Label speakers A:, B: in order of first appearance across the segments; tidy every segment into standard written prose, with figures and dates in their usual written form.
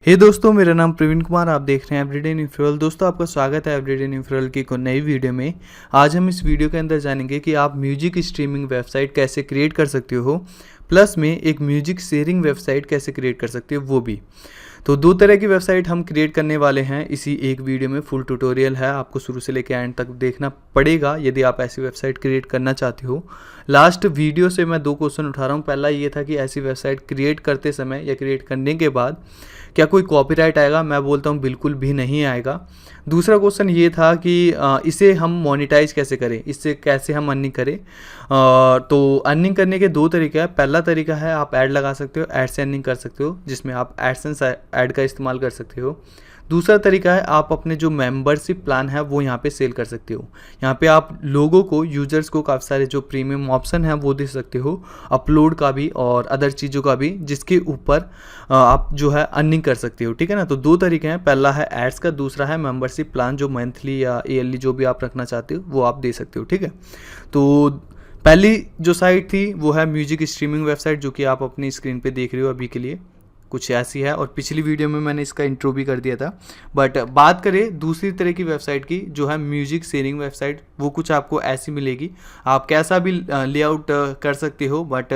A: हे दोस्तों, मेरा नाम प्रवीण कुमार। आप देख रहे हैं एवरीडे न्यू फ्यूल। दोस्तों, आपका स्वागत है एवरीडे न्यू फ्यूल की एक नई वीडियो में। आज हम इस वीडियो के अंदर जानेंगे कि आप म्यूजिक स्ट्रीमिंग वेबसाइट कैसे क्रिएट कर सकते हो, प्लस में एक म्यूजिक शेयरिंग वेबसाइट कैसे क्रिएट कर सकते हो वो भी। तो दो तरह की वेबसाइट हम क्रिएट करने वाले हैं इसी एक वीडियो में। फुल ट्यूटोरियल है, आपको शुरू से लेकर एंड तक देखना पड़ेगा यदि आप ऐसी वेबसाइट क्रिएट करना चाहते हो। लास्ट वीडियो से मैं दो क्वेश्चन उठा रहा हूँ। पहला ये था कि ऐसी वेबसाइट क्रिएट करते समय या क्रिएट करने के बाद क्या कोई कॉपीराइट आएगा। मैं बोलता हूँ बिल्कुल भी नहीं आएगा। दूसरा क्वेश्चन ये था कि इसे हम मोनेटाइज कैसे करें, इससे कैसे हम अर्निंग करें। तो अर्निंग करने के दो तरीके हैं। पहला तरीका है आप ऐड लगा सकते हो, ऐड से अर्निंग कर सकते हो, जिसमें आप एडसेंस ऐड का इस्तेमाल कर सकते हो। दूसरा तरीका है आप अपने जो मेंबरशिप प्लान है वो यहाँ पे सेल कर सकते हो। यहाँ पे आप लोगों को, यूजर्स को काफ़ी सारे जो प्रीमियम ऑप्शन है वो दे सकते हो, अपलोड का भी और अदर चीज़ों का भी, जिसके ऊपर आप जो है अर्निंग कर सकते हो। ठीक है ना। तो दो तरीके हैं, पहला है एड्स का, दूसरा है मेंबरशिप प्लान जो मंथली या ईयरली जो भी आप रखना चाहते हो वो आप दे सकते हो। ठीक है। तो पहली जो साइट थी वो है म्यूजिक स्ट्रीमिंग वेबसाइट, जो कि आप अपनी स्क्रीन पे देख रहे हो अभी के लिए कुछ ऐसी है। और पिछली वीडियो में मैंने इसका इंट्रो भी कर दिया था। बट बात करें दूसरी तरह की वेबसाइट की, जो है म्यूजिक शेयरिंग वेबसाइट, वो कुछ आपको ऐसी मिलेगी। आप कैसा भी लेआउट कर सकते हो, बट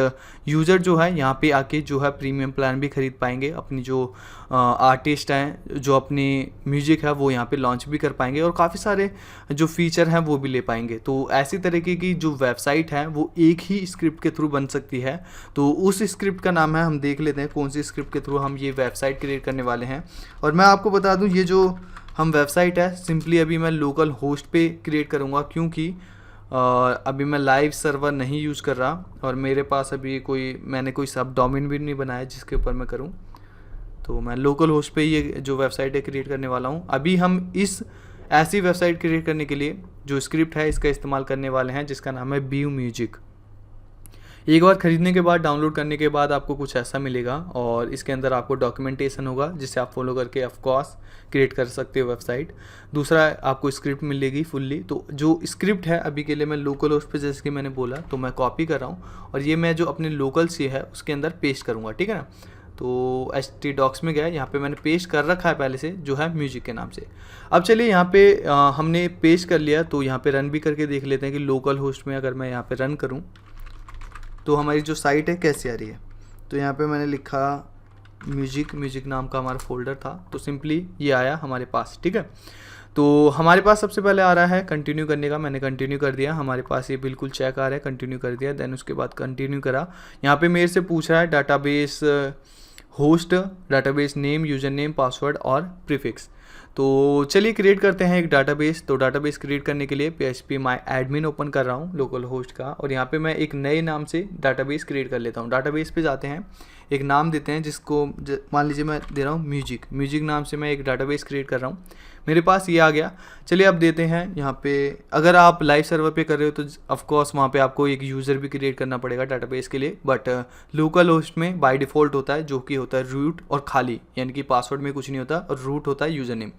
A: यूज़र जो है यहाँ पे आके जो है प्रीमियम प्लान भी खरीद पाएंगे। अपनी जो आर्टिस्ट हैं जो अपनी म्यूजिक है वो यहाँ पे लॉन्च भी कर पाएंगे और काफ़ी सारे जो फीचर हैं वो भी ले पाएंगे। तो ऐसी तरीके की जो वेबसाइट है वो एक ही स्क्रिप्ट के थ्रू बन सकती है। तो उस स्क्रिप्ट का नाम है, हम देख लेते हैं कौन सी स्क्रिप्ट के थ्रू हम ये वेबसाइट क्रिएट करने वाले हैं। और मैं आपको बता दूं, ये जो हम वेबसाइट है सिंपली अभी मैं लोकल होस्ट पे क्रिएट करूँगा, क्योंकि अभी मैं लाइव सर्वर नहीं यूज़ कर रहा और मेरे पास अभी मैंने कोई सब डोमेन भी नहीं बनाया जिसके ऊपर मैं करूँ। तो मैं लोकल होस्ट पे ये जो वेबसाइट है क्रिएट करने वाला हूँ। अभी हम ऐसी वेबसाइट क्रिएट करने के लिए जो स्क्रिप्ट है इसका इस्तेमाल करने वाले हैं, जिसका नाम है व्यू म्यूजिक। एक बार खरीदने के बाद, डाउनलोड करने के बाद आपको कुछ ऐसा मिलेगा और इसके अंदर आपको डॉक्यूमेंटेशन होगा जिसे आप फॉलो करके ऑफ कोर्स क्रिएट कर सकते हो वेबसाइट। दूसरा, आपको स्क्रिप्ट मिलेगी फुल्ली। तो जो स्क्रिप्ट है अभी के लिए मैं लोकल होस्ट पे, जैसे कि मैंने बोला, तो मैं कॉपी कर रहा हूँ और ये मैं जो अपने लोकल से है उसके अंदर पेस्ट करूँगा। ठीक है ना। तो htdocs में गया, यहाँ पे मैंने पेस्ट कर रखा है पहले से, जो है म्यूजिक के नाम से। अब चलिए यहाँ पे हमने पेस्ट कर लिया, तो यहाँ पे रन भी करके देख लेते हैं कि लोकल होस्ट में अगर मैं यहाँ पे रन करूँ तो हमारी जो साइट है कैसे आ रही है। तो यहाँ पे मैंने लिखा म्यूजिक नाम का हमारा फोल्डर था, तो सिंपली ये आया हमारे पास। ठीक है। तो हमारे पास सबसे पहले आ रहा है कंटिन्यू करने का। मैंने कंटिन्यू कर दिया, हमारे पास ये बिल्कुल चेक आ रहा है, कंटिन्यू कर दिया। देन उसके बाद कंटिन्यू करा। यहाँ पे मेरे से पूछ रहा है database host, database name, user name, password और प्रीफिक्स। तो चलिए क्रिएट करते हैं एक डाटाबेस। तो डाटाबेस क्रिएट करने के लिए PHP माई एडमिन ओपन कर रहा हूँ लोकल होस्ट का, और यहाँ पे मैं एक नए नाम से डाटाबेस क्रिएट कर लेता हूँ। डाटाबेस पे जाते हैं, एक नाम देते हैं जिसको मान लीजिए मैं दे रहा हूँ म्यूजिक नाम से मैं एक डाटाबेस क्रिएट कर रहा हूँ। मेरे पास ये आ गया। चलिए अब देते हैं यहाँ पे, अगर आप लाइव सर्वर पे कर रहे हो तो ऑफकोर्स वहाँ पे आपको एक यूज़र भी क्रिएट करना पड़ेगा डाटाबेस के लिए। बट लोकल होस्ट में बाय डिफ़ॉल्ट होता है, जो कि होता है रूट और खाली, यानी कि पासवर्ड में कुछ नहीं होता, और रूट होता है यूज़र नेम।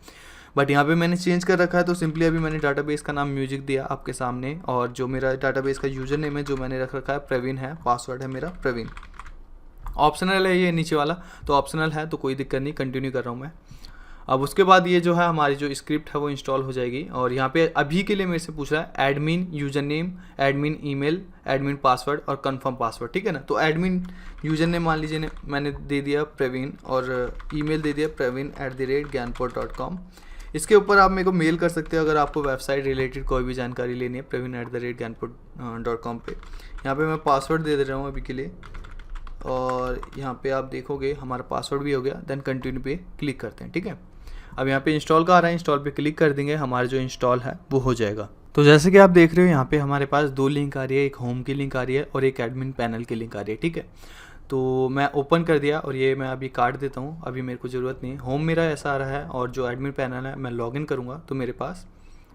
A: बट यहाँ पे मैंने चेंज कर रखा है, तो सिंपली अभी मैंने डाटाबेस का नाम म्यूजिक दिया आपके सामने, और जो मेरा डाटाबेस का यूज़र नेम है जो मैंने रख रखा है प्रवीण है, पासवर्ड है मेरा प्रवीण। ऑप्शनल है ये नीचे वाला, तो ऑप्शनल है तो कोई दिक्कत नहीं, कंटिन्यू कर रहा हूँ मैं। अब उसके बाद ये जो है हमारी जो स्क्रिप्ट है वो इंस्टॉल हो जाएगी। और यहाँ पे अभी के लिए मेरे से पूछ रहा है admin user name, admin email, admin password और कंफर्म पासवर्ड। ठीक है ना। तो एडमिन यूज़र नेम मान लीजिए मैंने दे दिया प्रवीण, और ईमेल दे दिया praveen@gyanpod.com। इसके ऊपर आप मेरे को मेल कर सकते हो अगर आपको वेबसाइट रिलेटेड कोई भी जानकारी लेनी है, praveen@gyanpod.com पे। यहाँ पे मैं पासवर्ड दे रहा हूँ अभी के लिए, और यहाँ पे आप देखोगे हमारा पासवर्ड भी हो गया। देन कंटिन्यू पे क्लिक करते हैं। ठीक है। अब यहाँ पे इंस्टॉल का आ रहा है, इंस्टॉल पे क्लिक कर देंगे, हमारा जो इंस्टॉल है वो हो जाएगा। तो जैसे कि आप देख रहे हो यहाँ पे हमारे पास दो लिंक आ रही है, एक होम की लिंक आ रही है और एक एडमिन पैनल की लिंक आ रही है। ठीक है। तो मैं ओपन कर दिया और ये मैं अभी काट देता हूँ, अभी मेरे को ज़रूरत नहीं है। होम मेरा ऐसा आ रहा है और जो एडमिन पैनल है मैं लॉगिन करूँगा तो मेरे पास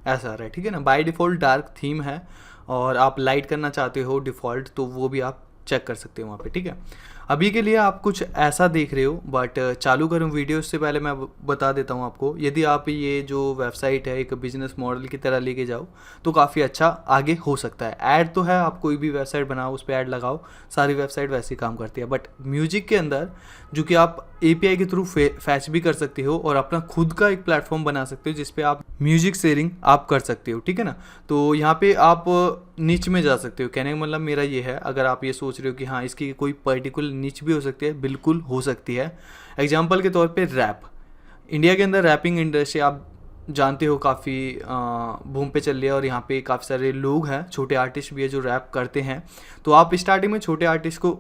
A: ऐसा आ रहा है। ठीक है ना। बाय डिफ़ॉल्ट डार्क थीम है, और आप लाइट करना चाहते हो डिफ़ॉल्ट तो वो भी आप चेक कर सकते हो वहाँ पे। ठीक है। अभी के लिए आप कुछ ऐसा देख रहे हो, बट चालू करूँ वीडियो उससे पहले मैं बता देता हूँ आपको, यदि आप ये जो वेबसाइट है एक बिजनेस मॉडल की तरह लेके जाओ तो काफ़ी अच्छा आगे हो सकता है। ऐड तो है, आप कोई भी वेबसाइट बनाओ उस पर ऐड लगाओ, सारी वेबसाइट वैसे ही काम करती है। बट म्यूजिक के अंदर जो कि आप API के थ्रू फैच भी कर सकते हो और अपना खुद का एक प्लेटफॉर्म बना सकते हो जिस पे आप म्यूजिक शेयरिंग आप कर सकते हो, ठीक है ना। तो यहाँ पे आप निच में जा सकते हो। कहने का मतलब मेरा ये है, अगर आप ये सोच रहे हो कि हाँ इसकी कोई पर्टिकुलर निच भी हो सकती है, बिल्कुल हो सकती है। एग्जाम्पल के तौर पे रैप, इंडिया के अंदर रैपिंग इंडस्ट्री आप जानते हो काफ़ी बूम पे चल रही है और यहाँ पे काफ़ी सारे लोग हैं, छोटे आर्टिस्ट भी है जो रैप करते हैं। तो आप स्टार्टिंग में छोटे आर्टिस्ट को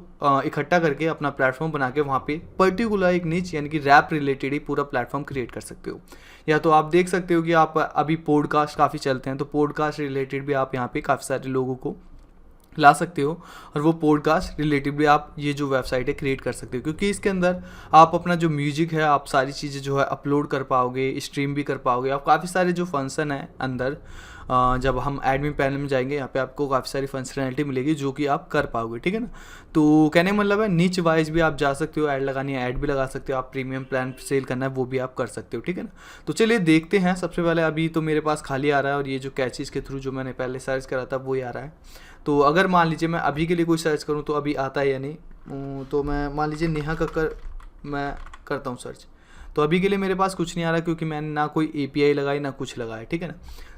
A: इकट्ठा करके अपना प्लेटफॉर्म बना के वहाँ पे पर्टिकुलर एक निच यानी कि रैप रिलेटेड ही पूरा प्लेटफॉर्म क्रिएट कर सकते हो। या तो आप देख सकते हो कि आप अभी पॉडकास्ट काफ़ी चलते हैं, तो पॉडकास्ट रिलेटेड भी आप यहाँ पे काफ़ी सारे लोगों को ला सकते हो और वो पॉडकास्ट रिलेटिव भी आप ये जो वेबसाइट है क्रिएट कर सकते हो, क्योंकि इसके अंदर आप अपना जो म्यूजिक है आप सारी चीज़ें जो है अपलोड कर पाओगे, स्ट्रीम भी कर पाओगे। आप काफ़ी सारे जो फंक्शन है अंदर जब हम एडमिन पैनल में जाएंगे यहाँ पे आपको काफ़ी सारी फंक्शनैलिटी मिलेगी जो कि आप कर पाओगे, ठीक है ना। तो कहने का मतलब है नीच वाइज भी आप जा सकते हो, ऐड लगानी है ऐड भी लगा सकते हो, आप प्रीमियम प्लान सेल करना है वो भी आप कर सकते हो, ठीक है ना। तो चलिए देखते हैं। सबसे पहले अभी तो मेरे पास खाली आ रहा है और ये जो कैचेस के थ्रू जो मैंने पहले सर्च करा था वो ही आ रहा है। तो अगर मान लीजिए मैं अभी के लिए कोई सर्च करूँ तो अभी आता है या नहीं, तो मैं मान लीजिए नेहा कक्कर मैं करता हूँ सर्च, तो अभी के लिए मेरे पास कुछ नहीं आ रहा क्योंकि मैंने ना कोई API लगाई ना कुछ लगाया, ठीक है ना।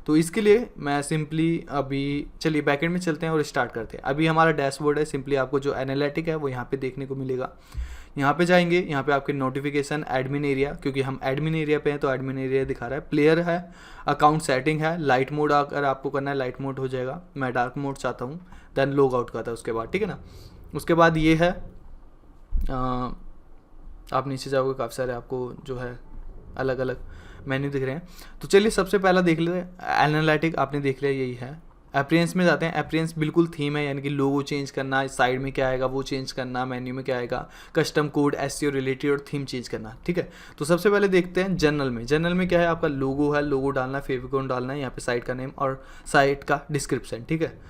A: तो इसके लिए मैं सिंपली अभी चलिए बैकएंड में चलते हैं और स्टार्ट करते हैं। अभी हमारा डैशबोर्ड है, सिंपली आपको जो एनालिटिक है वो यहाँ पे देखने को मिलेगा। यहाँ पे जाएंगे, यहाँ पे आपके नोटिफिकेशन, एडमिन एरिया, क्योंकि हम एडमिन एरिया पे हैं तो एडमिन एरिया दिखा रहा है, प्लेयर है, अकाउंट सेटिंग है, लाइट मोड अगर आपको करना है लाइट मोड हो जाएगा, मैं डार्क मोड चाहता हूँ, देन लॉग आउट करता है उसके बाद, ठीक है ना। उसके बाद ये है आप नीचे जाओगे काफ़ी सारे आपको जो है अलग अलग मेन्यू दिख रहे हैं। तो चलिए सबसे पहला देख लेते हैं एनालिटिक, आपने देख लिया यही है। अपीयरेंस में जाते हैं, अपीयरेंस बिल्कुल थीम है, यानी कि लोगो चेंज करना, साइड में क्या आएगा वो चेंज करना, मेन्यू में क्या आएगा, कस्टम कोड, SEO रिलेटेड और थीम चेंज करना, ठीक है। तो सबसे पहले देखते हैं जनरल में। जनरल में क्या है, आपका लोगो है, लोगो डालना है, फेविकॉन डालना है, यहाँ पे साइट का नेम और साइट का डिस्क्रिप्शन, ठीक है।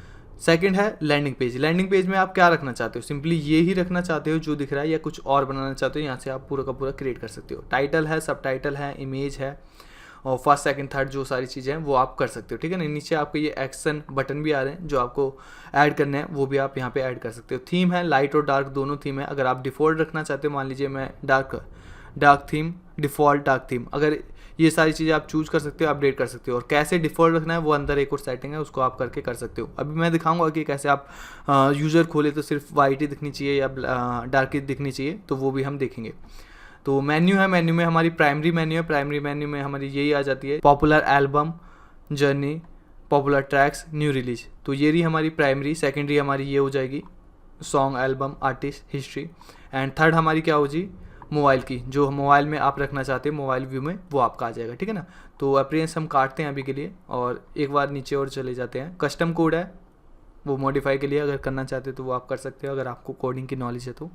A: सेकंड है लैंडिंग पेज। लैंडिंग पेज में आप क्या रखना चाहते हो, सिंपली ये ही रखना चाहते हो जो दिख रहा है या कुछ और बनाना चाहते हो, यहाँ से आप पूरा का पूरा क्रिएट कर सकते हो। टाइटल है, सब टाइटल है, इमेज है और फर्स्ट सेकंड थर्ड जो सारी चीज़ें हैं वो आप कर सकते हो, ठीक है ना। नीचे आपको ये एक्शन बटन भी आ रहे हैं जो आपको ऐड करने हैं, वो भी आप यहाँ पे ऐड कर सकते हो। थीम है, लाइट और डार्क दोनों थीम है। अगर आप डिफ़ॉल्ट रखना चाहते हो, मान लीजिए मैं dark theme, default dark theme, अगर ये सारी चीज़ें आप चूज कर सकते हो, अपडेट कर सकते हो। और कैसे डिफ़ॉल्ट रखना है वो अंदर एक और सेटिंग है, उसको आप करके कर सकते हो। अभी मैं दिखाऊंगा कि कैसे आप यूज़र खोले तो सिर्फ वाइट ही दिखनी चाहिए या डार्क ही दिखनी चाहिए, तो वो भी हम देखेंगे। तो मेन्यू है, मेन्यू में हमारी प्राइमरी मेन्यू है, प्राइमरी मेन्यू में हमारी यही आ जाती है, popular album, journey, popular tracks, new release. तो ये रही हमारी प्राइमरी। सेकेंडरी हमारी ये हो जाएगी song, album, artist, history. And third हमारी क्या होगी, मोबाइल की, जो मोबाइल में आप रखना चाहते हो मोबाइल व्यू में वो आपका आ जाएगा, ठीक है ना। तो अपीयरेंस हम काटते हैं अभी के लिए और एक बार नीचे और चले जाते हैं। कस्टम कोड है, वो मॉडिफाई के लिए अगर करना चाहते हो तो वो आप कर सकते हो अगर आपको कोडिंग की नॉलेज है तो।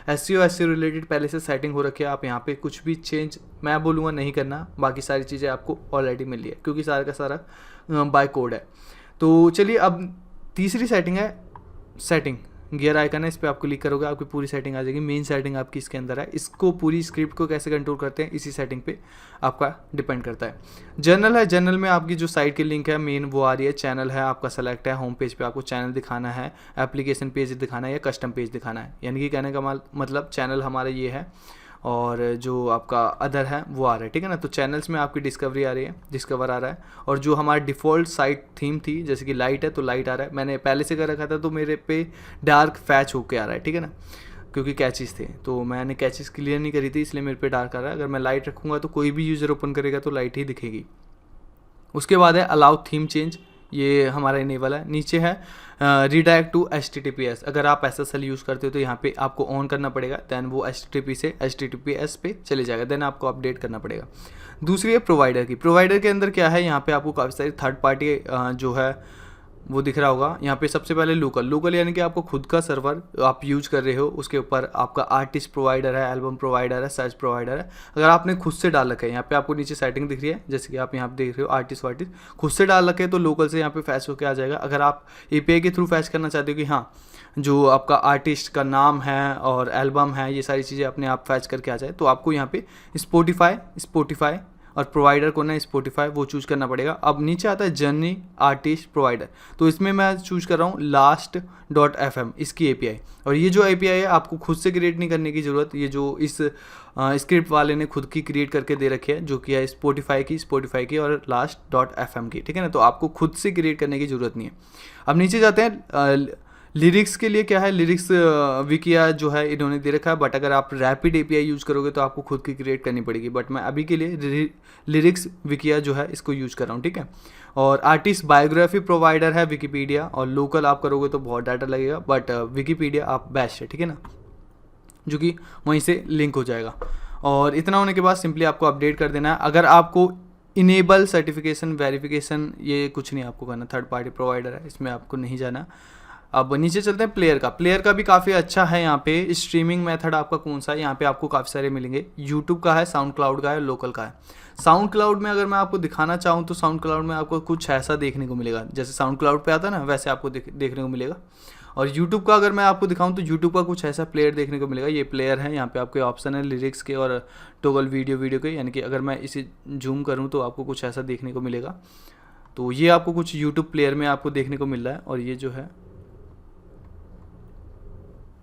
A: SEO रिलेटेड पहले से सेटिंग हो रखी है, आप यहाँ पे कुछ भी चेंज मैं बोलूँगा नहीं करना, बाकी सारी चीज़ें आपको ऑलरेडी मिल है क्योंकि सारा का सारा बाय कोड है। तो चलिए अब तीसरी सेटिंग है सेटिंग, गियर आइकन है, इस पर आप क्लिक करोगे आपकी पूरी सेटिंग आ जाएगी। मेन सेटिंग आपकी इसके अंदर है, इसको पूरी स्क्रिप्ट को कैसे कंट्रोल करते हैं इसी सेटिंग पे आपका डिपेंड करता है। जर्नल है, जर्नल में आपकी जो साइट की लिंक है मेन वो आ रही है। चैनल है, आपका सेलेक्ट है, होम पेज पे आपको चैनल दिखाना है, एप्लीकेशन पेज दिखाना है या कस्टम पेज दिखाना है, यानी कि कहने का मतलब चैनल हमारा ये है और जो आपका अदर है वो आ रहा है, ठीक है ना। तो चैनल्स में आपकी डिस्कवरी आ रही है, डिस्कवर आ रहा है। और जो हमारा डिफ़ॉल्ट साइट थीम थी जैसे कि लाइट है तो लाइट आ रहा है, मैंने पहले से कर रखा था तो मेरे पे डार्क फैच होके आ रहा है, ठीक है ना, क्योंकि कैचेस थे तो मैंने कैचेस क्लियर नहीं करी थी इसलिए मेरे पे डार्क आ रहा है। अगर मैं लाइट रखूँगा तो कोई भी यूज़र ओपन करेगा तो लाइट ही दिखेगी। उसके बाद है अलाउ थीम चेंज, ये हमारा इनेबल है। नीचे है रीडायरेक्ट टू HTTPS, अगर आप SSL यूज़ करते हो तो यहाँ पे आपको ऑन करना पड़ेगा, दैन वो HTTP से HTTPS पे चले जाएगा, देन आपको अपडेट करना पड़ेगा। दूसरी है प्रोवाइडर की। प्रोवाइडर के अंदर क्या है, यहाँ पे आपको काफ़ी सारी थर्ड पार्टी जो है वो दिख रहा होगा। यहाँ पे सबसे पहले लोकल यानी कि आपको खुद का सर्वर आप यूज कर रहे हो, उसके ऊपर आपका आर्टिस्ट प्रोवाइडर है, एल्बम प्रोवाइडर है, सर्च प्रोवाइडर है। अगर आपने खुद से डाल रखा है, यहाँ पे आपको नीचे सेटिंग दिख रही है जैसे कि आप यहाँ पे देख रहे हो आर्टिस्ट वार्टिस्ट, खुद से डाल रखे तो लोकल से यहाँ पे फैच होकर आ जाएगा। अगर आप API के थ्रू फैच करना चाहते हो कि हाँ जो आपका आर्टिस्ट का नाम है और एल्बम है ये सारी चीज़ें अपने आप फैच करके आ जाए, तो आपको यहाँ पे स्पॉटिफाई और प्रोवाइडर को ना स्पॉटिफाई वो चूज़ करना पड़ेगा। अब नीचे आता है जर्नी आर्टिस्ट प्रोवाइडर, तो इसमें मैं चूज़ कर रहा हूँ last.fm इसकी API। और ये जो API है आपको खुद से क्रिएट नहीं करने की ज़रूरत, ये जो इस स्क्रिप्ट वाले ने खुद की क्रिएट करके दे रखी है, जो कि है स्पॉटिफाई की और last.fm की, ठीक है ना। तो आपको खुद से क्रिएट करने की ज़रूरत नहीं है। अब नीचे जाते हैं लिरिक्स के लिए क्या है, लिरिक्स विकिया जो है इन्होंने दे रखा है, बट अगर आप रैपिड API यूज़ करोगे तो आपको खुद की क्रिएट करनी पड़ेगी, बट मैं अभी के लिए लिरिक्स विकिया जो है इसको यूज़ कर रहा हूँ, ठीक है। और आर्टिस्ट बायोग्राफी प्रोवाइडर है विकीपीडिया, और लोकल आप करोगे तो बहुत डाटा लगेगा, बट विकीपीडिया आप बेस्ट है, ठीक है ना, जो कि वहीं से लिंक हो जाएगा। और इतना होने के बाद सिंपली आपको अपडेट कर देना है। अगर आपको इनेबल सर्टिफिकेशन वेरिफिकेशन ये कुछ नहीं आपको करना, थर्ड पार्टी प्रोवाइडर है, इसमें आपको नहीं जाना। अब नीचे चलते हैं प्लेयर का भी काफ़ी अच्छा है। यहाँ पे स्ट्रीमिंग मेथड आपका कौन सा है, यहाँ पे आपको काफ़ी सारे मिलेंगे। यूट्यूब का है, साउंड क्लाउड का है, लोकल का है। साउंड क्लाउड में अगर मैं आपको दिखाना चाहूँ तो साउंड क्लाउड में आपको कुछ ऐसा देखने को मिलेगा, जैसे साउंड क्लाउड पे आता है ना वैसे आपको देखने को मिलेगा। और यूट्यूब का अगर मैं आपको दिखाऊँ तो यूट्यूब का कुछ ऐसा प्लेयर देखने को मिलेगा। ये प्लेयर है, यहाँ पे आपके ऑप्शन है लिरिक्स के और टोगल वीडियो के, यानी कि अगर मैं इसे जूम करूँ तो आपको कुछ ऐसा देखने को मिलेगा। तो ये आपको कुछ यूट्यूब प्लेयर में आपको देखने को मिल रहा है। और ये जो है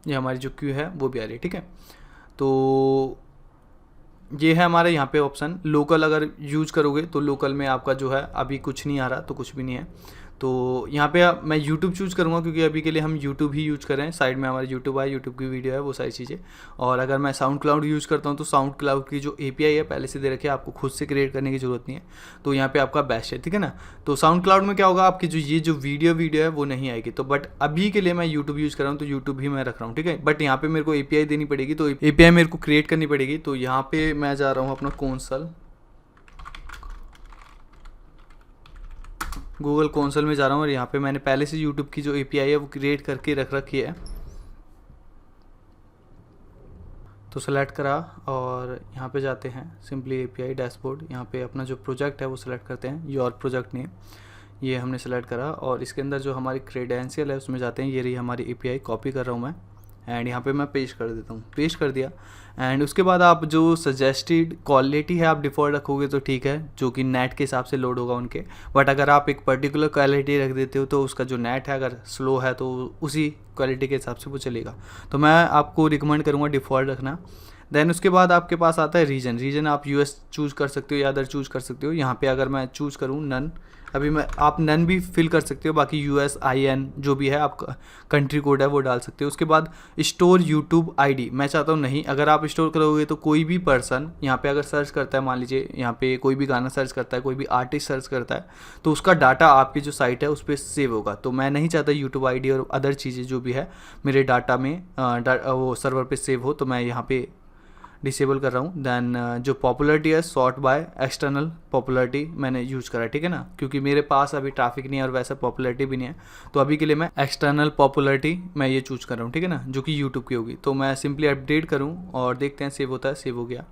A: ये हमारी जो क्यू है वो भी आ रही है, ठीक है। तो ये है हमारे यहाँ पे ऑप्शन। लोकल अगर यूज करोगे तो लोकल में आपका जो है अभी कुछ नहीं आ रहा, तो कुछ भी नहीं है। तो यहाँ पे मैं यूट्यूब चूज़ करूँगा क्योंकि अभी के लिए हम यूट्यूब ही यूज़ कर रहे हैं। साइड में हमारा यूट्यूब है, यूट्यूब की वीडियो है, वो सारी चीज़ें। और अगर मैं साउंड क्लाउड यूज़ करता हूँ तो साउंड क्लाउड की जो API है पहले से दे रखी है, आपको खुद से क्रिएट करने की ज़रूरत नहीं है, तो यहाँ पे आपका बेस्ट है, ठीक है ना। तो साउंड क्लाउड में क्या होगा, आपकी जो ये जो वीडियो है वो नहीं आएगी। तो बट अभी के लिए मैं यूट्यूब यूज़ कर रहा हूँ तो यूट्यूब ही मैं रख रहा हूँ, ठीक है। बट यहाँ पे मेरे को API देनी पड़ेगी, तो API मेरे को क्रिएट करनी पड़ेगी। तो यहाँ पे मैं जा रहा हूँ अपना कंसोल, गूगल कंसोल में जा रहा हूँ, और यहाँ पे मैंने पहले से यूट्यूब की जो API है वो क्रिएट करके रख रखी है। तो सेलेक्ट करा और यहाँ पे जाते हैं सिंपली API डैशबोर्ड, यहाँ पे अपना जो प्रोजेक्ट है वो सिलेक्ट करते हैं, योर प्रोजेक्ट नेम ये हमने सेलेक्ट करा। और इसके अंदर जो हमारी क्रेडेंशियल है उसमें जाते हैं, ये रही हमारी API, कॉपी कर रहा हूँ मैं, एंड यहाँ पे मैं पेस्ट कर देता हूँ, पेस्ट कर दिया। एंड उसके बाद आप जो सजेस्टेड क्वालिटी है आप डिफ़ॉल्ट रखोगे तो ठीक है, जो कि नेट के हिसाब से लोड होगा उनके। बट अगर आप एक पर्टिकुलर क्वालिटी रख देते हो तो उसका जो नेट है अगर स्लो है तो उसी क्वालिटी के हिसाब से वो चलेगा। तो मैं आपको रिकमेंड करूँगा डिफ़ॉल्ट रखना। देन उसके बाद आपके पास आता है रीजन आप US चूज़ कर सकते हो या अदर चूज़ कर सकते हो। यहाँ पे अगर मैं चूज़ करूँ नन, अभी मैं आप नन भी फिल कर सकते हो, बाकी US IN जो भी है आपका कंट्री कोड है वो डाल सकते हो। उसके बाद स्टोर यूट्यूब ID मैं चाहता हूँ नहीं, अगर आप स्टोर करोगे तो कोई भी पर्सन यहाँ पे अगर सर्च करता है, मान लीजिए यहाँ पे कोई भी गाना सर्च करता है, कोई भी आर्टिस्ट सर्च करता है, तो उसका डाटा आपकी जो साइट है उस पर सेव होगा। तो मैं नहीं चाहता यूट्यूब ID और अदर चीज़ें जो भी है मेरे डाटा में वो सर्वर पर सेव हो, तो मैं यहाँ पे डिसेबल कर रहा हूँ। देन जो पॉपुलरिटी है सॉर्ट बाय एक्सटर्नल पॉपुलरिटी मैंने यूज़ करा है, ठीक है ना, क्योंकि मेरे पास अभी ट्रैफिक नहीं है और वैसा पॉपुलरिटी भी नहीं है। तो अभी के लिए मैं एक्सटर्नल पॉपुलरिटी मैं ये चूज़ कर रहा हूँ, ठीक है ना, जो कि यूट्यूब की होगी। तो मैं सिंपली अपडेट करूँ और देखते हैं सेव होता है, सेव हो गया।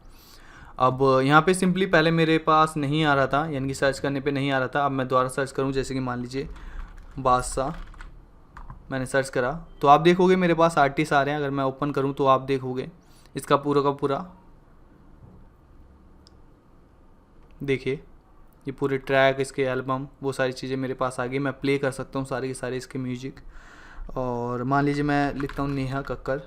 A: अब यहाँ पे सिंपली पहले मेरे पास नहीं आ रहा था, यानी कि सर्च करने पे नहीं आ रहा था। अब मैं दोबारा सर्च करूँ, जैसे कि मान लीजिए बादशाह मैंने सर्च करा, तो आप देखोगे मेरे पास आर्टिस्ट आ रहे हैं। अगर मैं ओपन करूँ तो आप देखोगे इसका पूरा का पूरा, देखिए ये पूरे ट्रैक, इसके एल्बम, वो सारी चीज़ें मेरे पास आ गई। मैं प्ले कर सकता हूँ सारे के सारे इसके म्यूजिक। और मान लीजिए मैं लिखता हूँ नेहा कक्कर,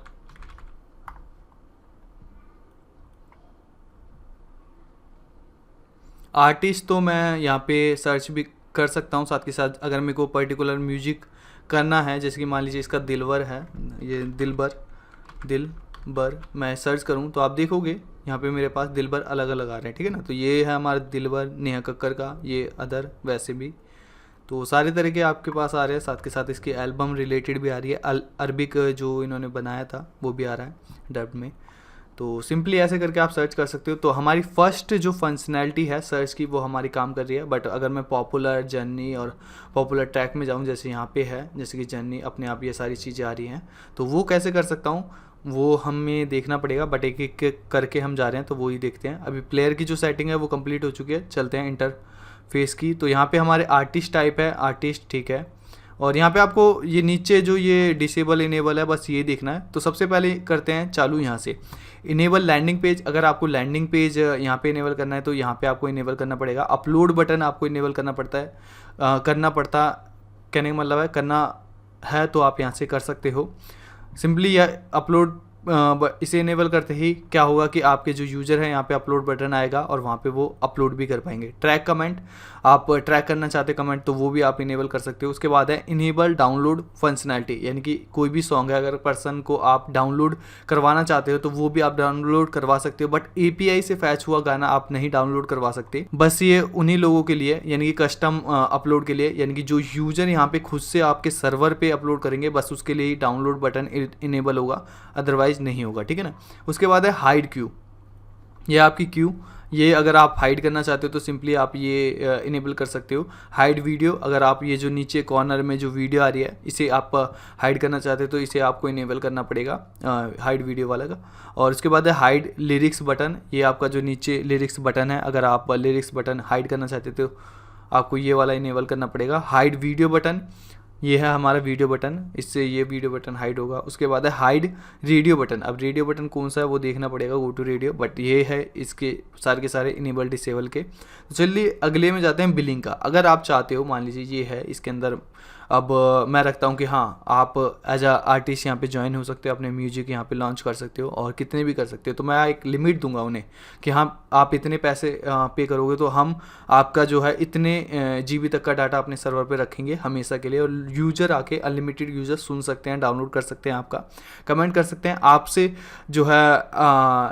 A: आर्टिस्ट, तो मैं यहाँ पे सर्च भी कर सकता हूँ साथ के साथ। अगर मेरे को पर्टिकुलर म्यूजिक करना है, जैसे कि मान लीजिए इसका दिलबर है, ये दिलबर मैं सर्च करूं तो आप देखोगे यहाँ पे मेरे पास दिलबर अलग अलग आ रहे हैं, ठीक है ना। तो ये है हमारा दिलबर नेहा कक्कर का, ये अदर वैसे भी, तो सारे तरह के आपके पास आ रहे हैं। साथ के साथ इसकी एल्बम रिलेटेड भी आ रही है, अरबिक जो इन्होंने बनाया था वो भी आ रहा है डब्ड में। तो सिंपली ऐसे करके आप सर्च कर सकते हो। तो हमारी फर्स्ट जो फंक्शनैलिटी है सर्च की वो हमारी काम कर रही है। बट अगर मैं पॉपुलर जर्नी और पॉपुलर ट्रैक में जाऊँ, जैसे यहाँ पे है, जैसे कि जर्नी अपने आप ये सारी चीज़ें आ रही हैं, तो वो कैसे कर सकता हूँ वो हमें देखना पड़ेगा। बट एक एक करके हम जा रहे हैं तो वो ही देखते हैं। अभी प्लेयर की जो सेटिंग है वो कंप्लीट हो चुकी है, चलते हैं इंटरफेस की। तो यहाँ पे हमारे आर्टिस्ट टाइप है आर्टिस्ट, ठीक है। और यहाँ पे आपको ये नीचे जो ये डिसेबल इनेबल है बस ये देखना है। तो सबसे पहले करते हैं चालू यहाँ से इनेबल लैंडिंग पेज। अगर आपको लैंडिंग पेज यहाँ पे इनेबल करना है तो यहाँ पे आपको इनेबल करना पड़ेगा। अपलोड बटन आपको इनेबल करना पड़ता है, कहने का मतलब है करना है, तो आप यहाँ से कर सकते हो। सिंपली यह अपलोड इसे इनेबल करते ही क्या होगा कि आपके जो यूज़र हैं यहाँ पे अपलोड बटन आएगा और वहाँ पे वो अपलोड भी कर पाएंगे। ट्रैक कमेंट, आप ट्रैक करना चाहते कमेंट तो वो भी आप इनेबल कर सकते हो। उसके बाद है इनेबल डाउनलोड फंक्शनैलिटी, यानी कि कोई भी सॉन्ग है अगर पर्सन को आप डाउनलोड करवाना चाहते हो तो वो भी आप डाउनलोड करवा सकते हो, बट API से फैच हुआ गाना आप नहीं डाउनलोड करवा सकते। बस ये उन्हीं लोगों के लिए, यानी कि कस्टम अपलोड के लिए, यानी कि जो यूज़र यहाँ पे खुद से आपके सर्वर पे अपलोड करेंगे बस उसके लिए ही डाउनलोड बटन इनेबल होगा, अदरवाइज नहीं होगा, ठीक है ना। उसके बाद है हाइड क्यू, ये आपकी क्यू, ये अगर आप हाइड करना चाहते हो तो सिंपली आप ये इनेबल कर सकते हो। हाइड वीडियो, अगर आप ये जो नीचे कॉर्नर में जो वीडियो आ रही है इसे आप हाइड करना चाहते हो तो इसे आपको इनेबल करना पड़ेगा, हाइड वीडियो वाला का। और उसके बाद है हाइड लिरिक्स बटन, ये आपका जो नीचे लिरिक्स बटन है, अगर आप लिरिक्स बटन हाइड करना चाहते हो तो आपको ये वाला इनेबल करना पड़ेगा। हाइड वीडियो बटन, ये है हमारा वीडियो बटन, इससे ये वीडियो बटन हाइड होगा। उसके बाद है हाइड रेडियो बटन, अब रेडियो बटन कौन सा है वो देखना पड़ेगा, गो टू रेडियो, बट ये है इसके सारे के सारे इनेबल डिसेबल के। तो चलिए अगले में जाते हैं बिलिंग का। अगर आप चाहते हो, मान लीजिए ये है इसके अंदर, अब मैं रखता हूँ कि हाँ आप एज अ आर्टिस्ट यहाँ पे ज्वाइन हो सकते हो, अपने म्यूजिक यहाँ पे लॉन्च कर सकते हो और कितने भी कर सकते हो। तो मैं एक लिमिट दूंगा उन्हें कि हाँ आप इतने पैसे पे करोगे तो हम आपका जो है इतने GB तक का डाटा अपने सर्वर पे रखेंगे हमेशा के लिए, और यूज़र आके अनलिमिटेड यूज़र सुन सकते हैं, डाउनलोड कर सकते हैं, आपका कमेंट कर सकते हैं, आपसे जो है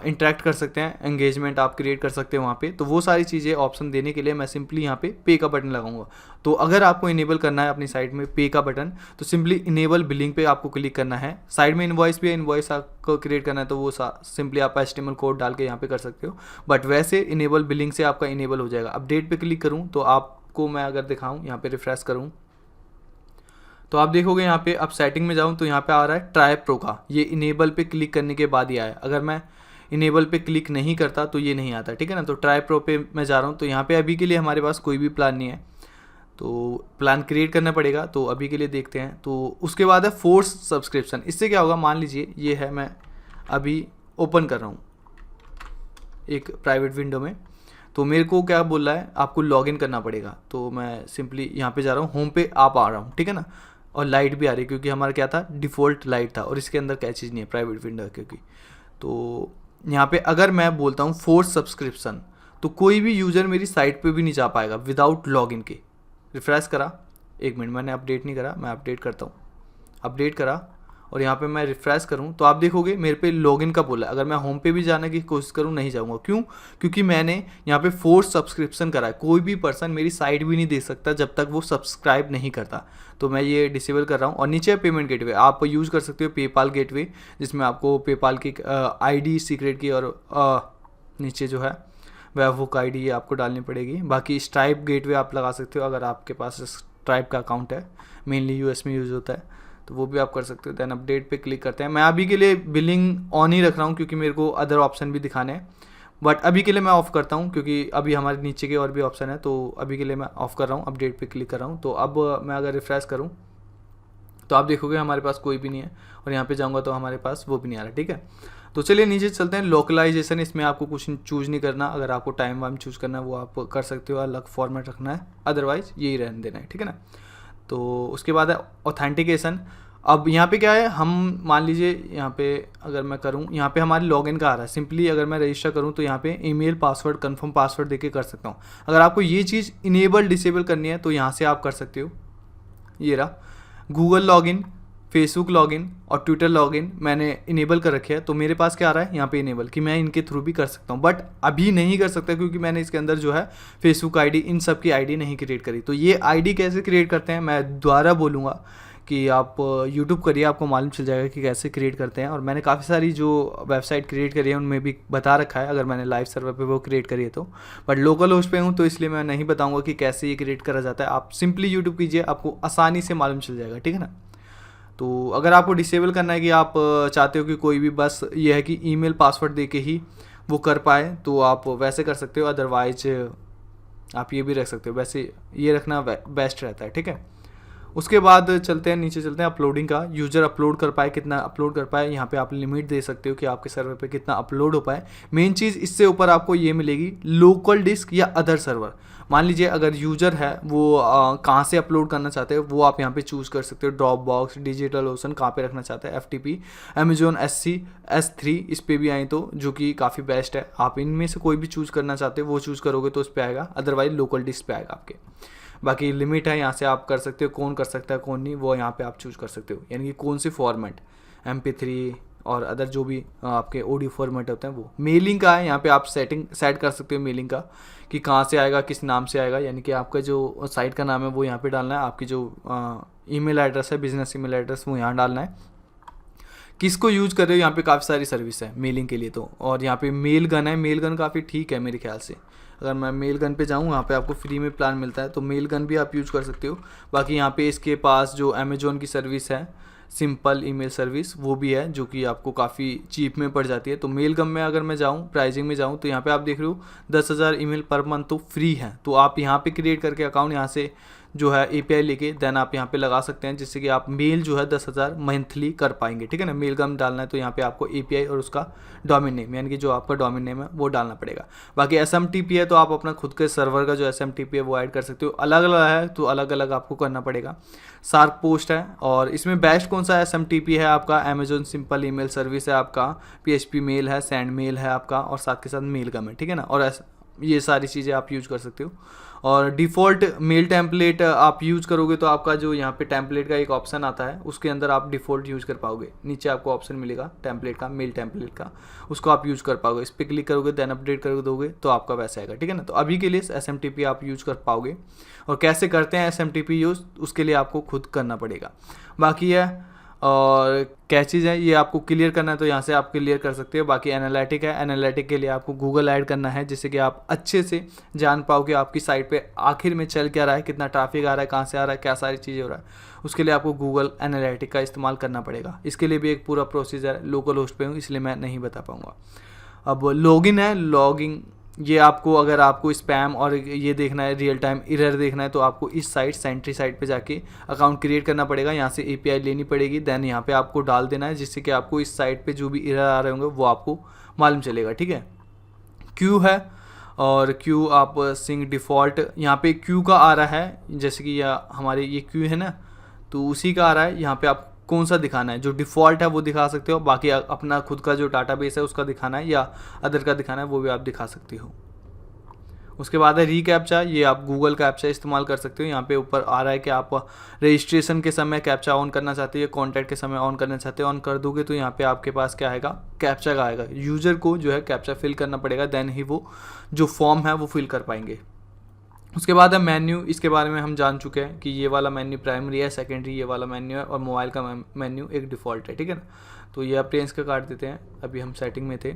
A: इंटरेक्ट कर सकते हैं, एंगेजमेंट आप क्रिएट कर सकते हैं वहाँ पे। तो वो सारी चीज़ें ऑप्शन देने के लिए मैं सिंपली यहाँ पे का बटन लगाऊंगा। तो अगर आपको इनेबल करना है अपनी साइट में पे का बटन तो सिंपली इनेबल बिलिंग पे आपको क्लिक करना है। साइड में इनवॉइस भी है, इनवॉइस आपको क्रिएट करना है तो वो सिंपली आप HTML कोड डाल के यहाँ पे कर सकते हो, बट वैसे इनेबल बिलिंग से आपका इनेबल हो जाएगा। अपडेट पे क्लिक करूँ तो आपको मैं अगर दिखाऊँ, यहाँ पे रिफ्रेश करूँ तो आप देखोगे यहाँ पे, अब सेटिंग में जाऊँ तो यहाँ पे आ रहा है ट्राई प्रो का, ये इनेबल पे क्लिक करने के बाद ही आया। अगर मैं इनेबल पे क्लिक नहीं करता तो ये नहीं आता, ठीक है ना। तो ट्राई प्रो पे मैं जा रहा हूँ, तो यहाँ पे अभी के लिए हमारे पास कोई भी प्लान नहीं है, तो प्लान क्रिएट करना पड़ेगा। तो अभी के लिए देखते हैं। तो उसके बाद है फोर्स सब्सक्रिप्शन। इससे क्या होगा, मान लीजिए ये है, मैं अभी ओपन कर रहा हूँ एक प्राइवेट विंडो में, तो मेरे को क्या बोल रहा है, आपको लॉगिन करना पड़ेगा। तो मैं सिंपली यहाँ पे जा रहा हूँ, होम पे आप आ रहा हूँ, ठीक है ना। और लाइट भी आ रही है क्योंकि हमारा क्या था, डिफ़ॉल्ट लाइट था, और इसके अंदर क्या चीज़ नहीं है, प्राइवेट विंडो है क्योंकि। तो यहाँ पे अगर मैं बोलता हूँ फोर्स सब्सक्रिप्शन तो कोई भी यूज़र मेरी साइट पे भी नहीं जा पाएगा विदाउट लॉगिन के। रिफ्रेश करा, एक मिनट, मैंने अपडेट नहीं करा, मैं अपडेट करता हूँ। अपडेट करा और यहाँ पे मैं रिफ्रेश करूँ तो आप देखोगे मेरे पे लॉगिन का बोला है। अगर मैं होम पे भी जाने की कोशिश करूँ नहीं जाऊँगा, क्यों? क्योंकि मैंने यहाँ पे फोर्स सब्सक्रिप्शन करा है। कोई भी पर्सन मेरी साइट भी नहीं देख सकता जब तक वो सब्सक्राइब नहीं करता। तो मैं ये डिसेबल कर रहा हूँ। और नीचे पेमेंट गेटवे आप यूज़ कर सकते हो, पेपाल गेटवे, जिसमें आपको पेपाल की ID सीक्रेट की और नीचे जो है वैवहुक ID ये आपको डालनी पड़ेगी। बाकी स्ट्राइप गेटवे आप लगा सकते हो अगर आपके पास स्ट्राइप का अकाउंट है, मेनली US में यूज़ होता है, तो वो भी आप कर सकते हो। देन अपडेट पे क्लिक करते हैं। मैं अभी के लिए बिलिंग ऑन ही रख रहा हूँ क्योंकि मेरे को अदर ऑप्शन भी दिखाने हैं, बट अभी के लिए मैं ऑफ़ करता हूँ क्योंकि अभी हमारे नीचे के और भी ऑप्शन है। तो अभी के लिए मैं ऑफ़ कर रहा हूँ, अपडेट पे क्लिक कर रहा हूँ। तो अब मैं अगर रिफ्रेश करूँ तो आप देखोगे हमारे पास कोई भी नहीं है, और यहाँ पे जाऊँगा तो हमारे पास वो भी नहीं आ रहा, ठीक है। तो चलिए नीचे चलते हैं। लोकलाइजेशन, इसमें आपको कुछ चूज़ नहीं करना। अगर आपको टाइम वाइम चूज़ करना है वो आप कर सकते हो, अलग फॉर्मेट रखना है, अदरवाइज़ यही रहने देना है, ठीक है ना। तो उसके बाद है ऑथेंटिकेशन। अब यहाँ पे क्या है, हम मान लीजिए यहाँ पे अगर मैं करूँ, यहाँ पे हमारे लॉगिन का आ रहा है। सिंपली अगर मैं रजिस्टर करूँ तो यहाँ पे ईमेल पासवर्ड कंफर्म पासवर्ड देके कर सकता हूँ। अगर आपको ये चीज़ इनेबल डिसेबल करनी है तो यहाँ से आप कर सकते हो। ये रहा गूगल लॉगिन, फेसबुक लॉगिन और ट्विटर लॉगिन मैंने इनेबल कर रखे है। तो मेरे पास क्या आ रहा है यहाँ पे इनेबल, कि मैं इनके थ्रू भी कर सकता हूँ, बट अभी नहीं कर सकता क्योंकि मैंने इसके अंदर जो है फेसबुक ID इन सब की ID नहीं क्रिएट करी। तो ये ID कैसे क्रिएट करते हैं मैं दोबारा बोलूँगा कि आप यूट्यूब करिए, आपको मालूम चल जाएगा कि कैसे क्रिएट करते हैं। और मैंने काफ़ी सारी जो वेबसाइट क्रिएट करी है उनमें भी बता रखा है, अगर मैंने लाइव सर्वर पे वो क्रिएट करी है तो। बट लोकल होस्ट पे हूँ तो इसलिए मैं नहीं बताऊँगा कि कैसे ये क्रिएट करा जाता है। आप सिंपली यूट्यूब कीजिए, आपको आसानी से मालूम चल जाएगा, ठीक है ना। तो अगर आपको डिसेबल करना है कि आप चाहते हो कि कोई भी बस ये है कि ईमेल पासवर्ड दे के ही वो कर पाए तो आप वैसे कर सकते हो, अदरवाइज आप ये भी रख सकते हो। वैसे ये रखना बेस्ट रहता है, ठीक है। उसके बाद चलते हैं नीचे, चलते हैं अपलोडिंग का। यूज़र अपलोड कर पाए, कितना अपलोड कर पाए, यहाँ पे आप लिमिट दे सकते हो कि आपके सर्वर पे कितना अपलोड हो पाए। मेन चीज़ इससे ऊपर आपको ये मिलेगी लोकल डिस्क या अदर सर्वर। मान लीजिए अगर यूज़र है वो कहाँ से अपलोड करना चाहते हैं वो आप यहाँ पे चूज़ कर सकते हो। ड्रॉप बॉक्स, डिजिटल ओशन, कहाँ पे रखना चाहते हैं, FTP, अमेजोन S3 इस पे भी आए तो, जो कि काफ़ी बेस्ट है। आप इनमें से कोई भी चूज़ करना चाहते हो वो चूज़ करोगे तो उस पर आएगा, अदरवाइज लोकल डिस्क पे आएगा आपके। बाकी लिमिट है, यहाँ से आप कर सकते हो, कौन कर सकता है कौन नहीं वो यहाँ पे आप चूज़ कर सकते हो, यानी कि कौन सी फॉर्मेट, MP3 और अदर जो भी आपके ऑडियो फॉर्मेट होते हैं वो। मेलिंग का है, यहाँ पे आप सेट कर सकते हो मेलिंग का कि कहाँ से आएगा, किस नाम से आएगा, यानी कि आपका जो साइट का नाम है वो यहाँ पे डालना है, आपकी जो ईमेल एड्रेस है, बिजनेस ईमेल एड्रेस, वो यहाँ डालना है। किसको यूज कर रहे हो, यहाँ पे काफ़ी सारी सर्विस है मेलिंग के लिए तो। और यहाँ पे मेल गन है, मेल गन काफ़ी ठीक है मेरे ख्याल से। अगर मैं मेल गन पे जाऊँ, यहाँ पे आपको फ्री में प्लान मिलता है तो मेल गन भी आप यूज़ कर सकते हो। बाकी यहाँ पे इसके पास जो अमेजोन की सर्विस है, सिंपल ईमेल सर्विस, वो भी है जो कि आपको काफ़ी चीप में पड़ जाती है। तो मेल गन में अगर मैं जाऊँ, प्राइसिंग में जाऊँ, तो यहाँ पे आप देख रहे हो 10,000 ईमेल पर मंथ तो फ्री है। तो आप यहाँ पे क्रिएट करके अकाउंट यहाँ से जो है API लेके देन आप यहाँ पे लगा सकते हैं, जिससे कि आप मेल जो है 10,000 मंथली कर पाएंगे। ठीक है ना, मेल गन डालना है तो यहाँ पे आपको API और उसका डोमेन नेम, यानी कि जो आपका डोमेन नेम है वो डालना पड़ेगा। बाकी SMTP है तो आप अपना खुद के सर्वर का जो SMTP है वो ऐड कर सकते हो। अलग अलग है तो अलग अलग आपको करना पड़ेगा। शार्क पोस्ट है, और इसमें बेस्ट कौन सा SMTP है आपका, अमेजोन सिंपल ईमेल सर्विस है आपका, PHP मेल है, सेंड मेल है आपका, और साथ के साथ मेल गम है। ठीक है ना, और ये सारी चीज़ें आप यूज कर सकते हो। और डिफ़ॉल्ट मेल टेम्पलेट आप यूज़ करोगे तो आपका जो यहाँ पे टेम्पलेट का एक ऑप्शन आता है उसके अंदर आप डिफ़ॉल्ट यूज़ कर पाओगे। नीचे आपको ऑप्शन मिलेगा टेम्पलेट का, मेल टेम्पलेट का, उसको आप यूज़ कर पाओगे। इस पर क्लिक करोगे, देन अपडेट कर दोगे तो आपका वैसा आएगा। ठीक है ना, तो अभी के लिए SMTP आप यूज़ कर पाओगे। और कैसे करते हैं SMTP यूज़, उसके लिए आपको खुद करना पड़ेगा। बाकी है, और क्या चीज़ है ये आपको क्लियर करना है तो यहाँ से आप क्लियर कर सकते हो। बाकी एनालिटिक है, एनालिटिक के लिए आपको गूगल ऐड करना है, जिससे कि आप अच्छे से जान पाओ कि आपकी साइट पे आखिर में चल क्या रहा है, कितना ट्रैफिक आ रहा है, कहाँ से आ रहा है, क्या सारी चीज़ें हो रहा है। उसके लिए आपको गूगल एनालिटिक का इस्तेमाल करना पड़ेगा। इसके लिए भी एक पूरा प्रोसीजर है, लोकल होस्ट पे हूँ इसलिए मैं नहीं बता पाऊँगा। अब लॉगिन है, लॉगिंग ये आपको, अगर आपको स्पैम और ये देखना है, रियल टाइम एरर देखना है, तो आपको इस साइट सेंट्री साइट पे जाके अकाउंट क्रिएट करना पड़ेगा। यहाँ से API लेनी पड़ेगी, देन यहाँ पे आपको डाल देना है, जिससे कि आपको इस साइट पे जो भी एरर आ रहे होंगे वो आपको मालूम चलेगा। ठीक है, क्यू है, और क्यू आप सिंग डिफ़ॉल्ट, यहाँ पे क्यू का आ रहा है, जैसे कि यह हमारे ये क्यू है ना, तो उसी का आ रहा है। यहाँ पे आप कौन सा दिखाना है, जो डिफ़ॉल्ट है वो दिखा सकते हो। बाकी अपना खुद का जो डाटाबेस है उसका दिखाना है या अदर का दिखाना है वो भी आप दिखा सकते हो। उसके बाद है रीकैप्चा, ये आप गूगल कैप्चा इस्तेमाल कर सकते हो। यहाँ पे ऊपर आ रहा है कि आप रजिस्ट्रेशन के समय कैप्चा ऑन करना चाहते हो, कॉन्टैक्ट के समय ऑन करना चाहते हो। ऑन कर दोगे तो यहाँ पे आपके पास क्या आएगा, कैप्चा का आएगा। यूज़र को जो है कैप्चा फिल करना पड़ेगा, देन ही वो जो फॉर्म है वो फिल कर पाएंगे। उसके बाद है मेन्यू, इसके बारे में हम जान चुके हैं कि ये वाला मेन्यू प्राइमरी है, सेकेंडरी ये वाला मेन्यू है, और मोबाइल का मेन्यू एक डिफ़ॉल्ट है। ठीक है ना, तो ये आप रेंज का काट देते हैं, अभी हम सेटिंग में थे।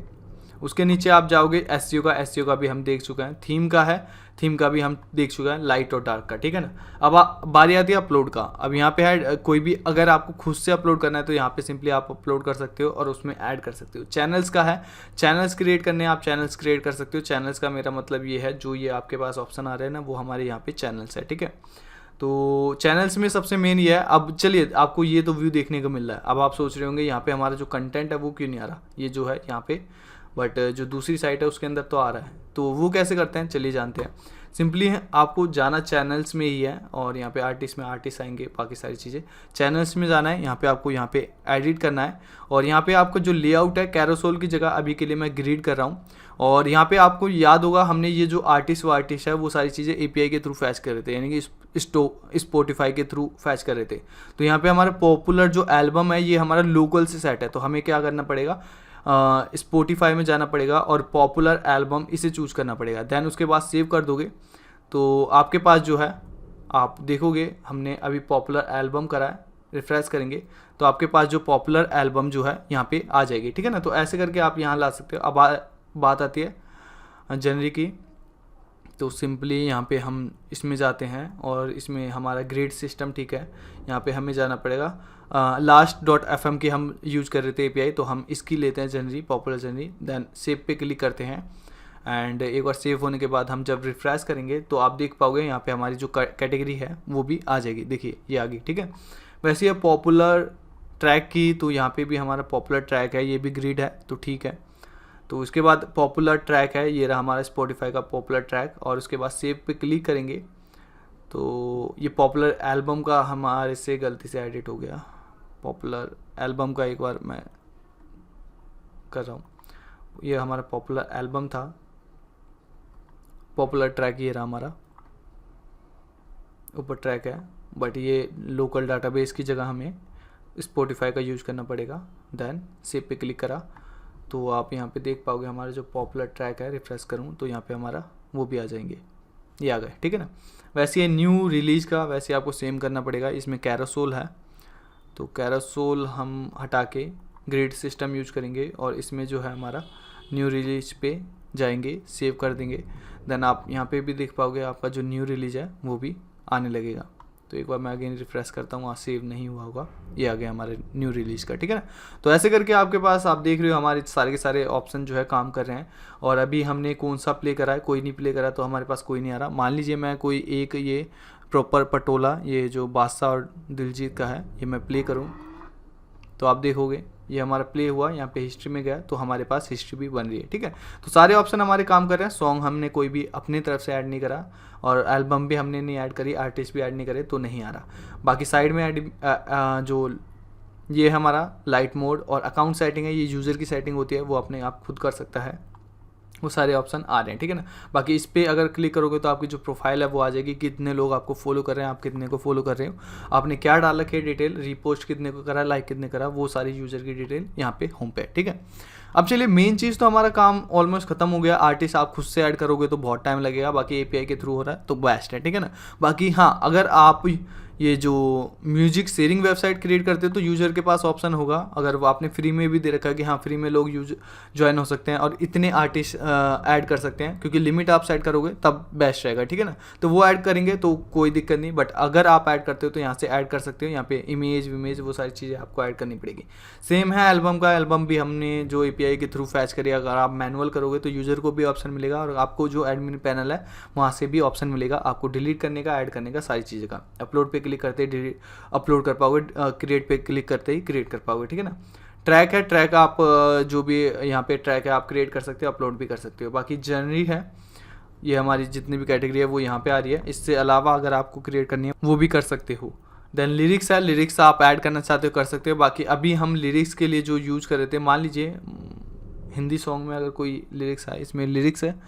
A: उसके नीचे आप जाओगे, एसईओ का भी हम देख चुके हैं। थीम का है, थीम का भी हम देख चुके हैं, लाइट और डार्क का। ठीक है ना, अब बारी आती है अपलोड का। अब यहाँ पे है कोई भी, अगर आपको खुद से अपलोड करना है तो यहाँ पे सिंपली आप अपलोड कर सकते हो और उसमें ऐड कर सकते हो। चैनल्स का है, चैनल्स क्रिएट करने हैं, आप चैनल्स क्रिएट कर सकते हो। चैनल्स का मेरा मतलब ये है, जो ये आपके पास ऑप्शन आ रहे हैं ना, वो हमारे यहाँ पे चैनल्स है। ठीक है, तो चैनल्स में सबसे मेन ये है। अब चलिए, आपको ये तो व्यू देखने को मिल रहा है, अब आप सोच रहे होंगे यहाँ पे हमारा जो कंटेंट है वो क्यों नहीं आ रहा, ये जो है यहाँ पे, बट जो दूसरी साइट है उसके अंदर तो आ रहा है। तो वो कैसे करते हैं, चलिए जानते हैं। सिंपली आपको जाना चैनल्स में ही है, और यहाँ पे आर्टिस्ट में आर्टिस्ट आएंगे, बाकी सारी चीज़ें चैनल्स में जाना है। यहाँ पे आपको यहाँ पे एडिट करना है, और यहाँ पे आपको जो लेआउट है, कैरोसोल की जगह अभी के लिए मैं ग्रिड कर रहा हूँ। और यहाँ पे आपको याद होगा, हमने ये जो आर्टिस्ट है वो सारी चीज़ें API के थ्रू फैच कर रहे थे, यानी कि स्पॉटिफाई के थ्रू फैच कर रहे थे। तो यहाँ पे हमारा पॉपुलर जो एल्बम है ये हमारा लोकल से सेट है, तो हमें क्या करना पड़ेगा, स्पॉटिफाई में जाना पड़ेगा और पॉपुलर एल्बम इसे चूज़ करना पड़ेगा। देन उसके बाद सेव कर दोगे तो आपके पास जो है, आप देखोगे हमने अभी पॉपुलर एल्बम करा है, रिफ्रेश करेंगे तो आपके पास जो पॉपुलर एल्बम जो है यहाँ पे आ जाएगी। ठीक है ना, तो ऐसे करके आप यहाँ ला सकते हो। अब बात आती है जनवरी की, तो सिंपली यहाँ पे हम इसमें जाते हैं और इसमें हमारा ग्रेड सिस्टम, ठीक है, यहाँ पे हमें जाना पड़ेगा। last.fm की हम यूज़ कर रहे थे API, तो हम इसकी लेते हैं जनवरी, पॉपुलर जनवरी। देन सेव पे क्लिक करते हैं, एंड एक बार सेव होने के बाद हम जब रिफ्रेश करेंगे तो आप देख पाओगे यहाँ पे हमारी जो कैटेगरी है वो भी आ जाएगी। देखिए ये आ गई, ठीक है। वैसे ये पॉपुलर ट्रैक की, तो यहाँ पे भी हमारा पॉपुलर ट्रैक है, ये भी ग्रिड है तो ठीक है। तो उसके बाद पॉपुलर ट्रैक है, ये रहा हमारा स्पॉटिफाई का पॉपुलर ट्रैक, और उसके बाद सेव पे क्लिक करेंगे तो ये पॉपुलर एल्बम का हमारे से गलती से एडिट हो गया। पॉपुलर एल्बम का एक बार मैं कर रहा हूँ, ये हमारा पॉपुलर एल्बम था, पॉपुलर ट्रैक ये रहा हमारा ऊपर ट्रैक है, बट ये लोकल डाटाबेस की जगह हमें स्पॉटिफाई का यूज़ करना पड़ेगा। देन सेव पे क्लिक करा तो आप यहाँ पे देख पाओगे हमारा जो पॉपुलर ट्रैक है, रिफ्रेश करूँ तो यहाँ पे हमारा वो भी आ जाएंगे, ये आ गए, ठीक है ना। वैसे ये न्यू रिलीज का वैसे आपको सेम करना पड़ेगा। इसमें कैरोसोल है तो कैरोसोल हम हटा के ग्रिड सिस्टम यूज करेंगे, और इसमें जो है हमारा न्यू रिलीज पे जाएंगे, सेव कर देंगे। देन आप यहाँ पे भी देख पाओगे आपका जो न्यू रिलीज है वो भी आने लगेगा। तो एक बार मैं अगेन रिफ्रेश करता हूँ, वहाँ सेव नहीं हुआ होगा, ये आ गया हमारे न्यू रिलीज का, ठीक है ना। तो ऐसे करके आपके पास आप देख रहे हो हमारे सारे के सारे ऑप्शन जो है काम कर रहे हैं। और अभी हमने कौन सा प्ले करा है, कोई नहीं प्ले करा, तो हमारे पास कोई नहीं आ रहा। मान लीजिए मैं कोई एक ये प्रॉपर पटोला, ये जो बादशाह और दिलजीत का है, ये मैं प्ले करूँ तो आप देखोगे ये हमारा प्ले हुआ, यहाँ पे हिस्ट्री में गया तो हमारे पास हिस्ट्री भी बन रही है, ठीक है। तो सारे ऑप्शन हमारे काम कर रहे हैं। सॉन्ग हमने कोई भी अपनी तरफ से ऐड नहीं करा, और एल्बम भी हमने नहीं ऐड करी, आर्टिस्ट भी ऐड नहीं करे, तो नहीं आ रहा। बाकी साइड में जो ये हमारा लाइट मोड और अकाउंट सेटिंग है, ये यूज़र की सेटिंग होती है, वो अपने आप खुद कर सकता है। वो सारे ऑप्शन आ रहे हैं, ठीक है ना। बाकी इस पर अगर क्लिक करोगे तो आपकी जो प्रोफाइल है वो आ जाएगी, कितने लोग आपको फॉलो कर रहे हैं, आप कितने को फॉलो कर रहे हो, आपने क्या डाल रखी है डिटेल, रीपोस्ट कितने को करा, लाइक कितने करा, वो सारी यूज़र की डिटेल यहाँ पे होम पे, ठीक है। अब चलिए मेन चीज़ तो हमारा काम ऑलमोस्ट खत्म हो गया। आर्टिस्ट आप खुद से ऐड करोगे तो बहुत टाइम लगेगा, बाकी एपीआई के थ्रू हो रहा है तो बेस्ट है, ठीक है ना। बाकी हाँ, अगर आप ये जो म्यूजिक शेयरिंग वेबसाइट क्रिएट करते हो तो यूज़र के पास ऑप्शन होगा, अगर वो आपने फ्री में भी दे रखा है कि हाँ फ्री में लोग ज्वाइन हो सकते हैं और इतने आर्टिस्ट ऐड कर सकते हैं, क्योंकि लिमिट आप सेट करोगे तब बेस्ट रहेगा, ठीक है ना। तो वो ऐड करेंगे तो कोई दिक्कत नहीं, बट अगर आप ऐड करते हो तो यहाँ से ऐड कर सकते हो। यहाँ पे इमेज विमेज वो सारी चीज़ें आपको ऐड करनी पड़ेगी। सेम है एल्बम का, एल्बम भी हमने जो एपीआई के थ्रू फैच करी, अगर आप मैनुअल करोगे तो यूज़र को भी ऑप्शन मिलेगा, और आपको जो एडमिन पैनल है वहाँ से भी ऑप्शन मिलेगा आपको डिलीट करने का, ऐड करने का, सारी चीज़ें का। अपलोड पे क्लिक करते ही अपलोड कर पाओगे, क्रिएट पे क्लिक करते ही क्रिएट कर पाओगे, ठीक है ना। ट्रैक है, ट्रैक आप जो भी यहाँ पे ट्रैक है आप क्रिएट कर सकते हो, अपलोड भी कर सकते हो। बाकी जनरी है, ये हमारी जितनी भी कैटेगरी है वो यहाँ पे आ रही है। इससे अलावा अगर आपको क्रिएट करनी है वो भी कर सकते हो। देन लिरिक्स है, लिरिक्स आप ऐड करना चाहते हो कर सकते हो। बाकी अभी हम लिरिक्स के लिए जो यूज़ कर रहे थे, मान लीजिए हिंदी सॉन्ग में अगर कोई लिरिक्स है, इसमें लिरिक्स है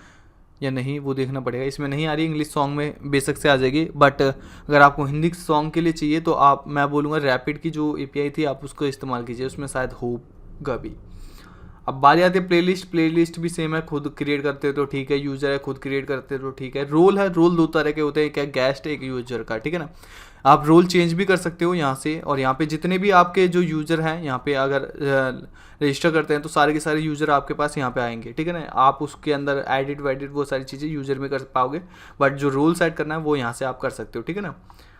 A: या नहीं वो देखना पड़ेगा, इसमें नहीं आ रही, इंग्लिश सॉन्ग में बेशक से आ जाएगी, बट अगर आपको हिंदी सॉन्ग के लिए चाहिए तो आप, मैं बोलूँगा रैपिड की जो एपीआई थी आप उसको इस्तेमाल कीजिए, उसमें शायद होगा भी। अब बारी आती है प्लेलिस्ट, प्लेलिस्ट भी सेम है, खुद क्रिएट करते हो तो ठीक है, यूज़र है खुद क्रिएट करते हो तो ठीक है। रोल है, रोल दो तरह के होते हैं, एक है गेस्ट एक यूज़र का, ठीक है ना। आप रोल चेंज भी कर सकते हो यहाँ से, और यहाँ पे जितने भी आपके जो यूज़र हैं यहाँ पे अगर रजिस्टर करते हैं तो सारे के सारे यूज़र आपके पास यहाँ पे आएंगे, ठीक है ना। आप उसके अंदर एडिट वेडिट वो सारी चीज़ें यूज़र में कर पाओगे, बट जो रोल सेट करना है वो यहाँ से आप कर सकते हो, ठीक है ना।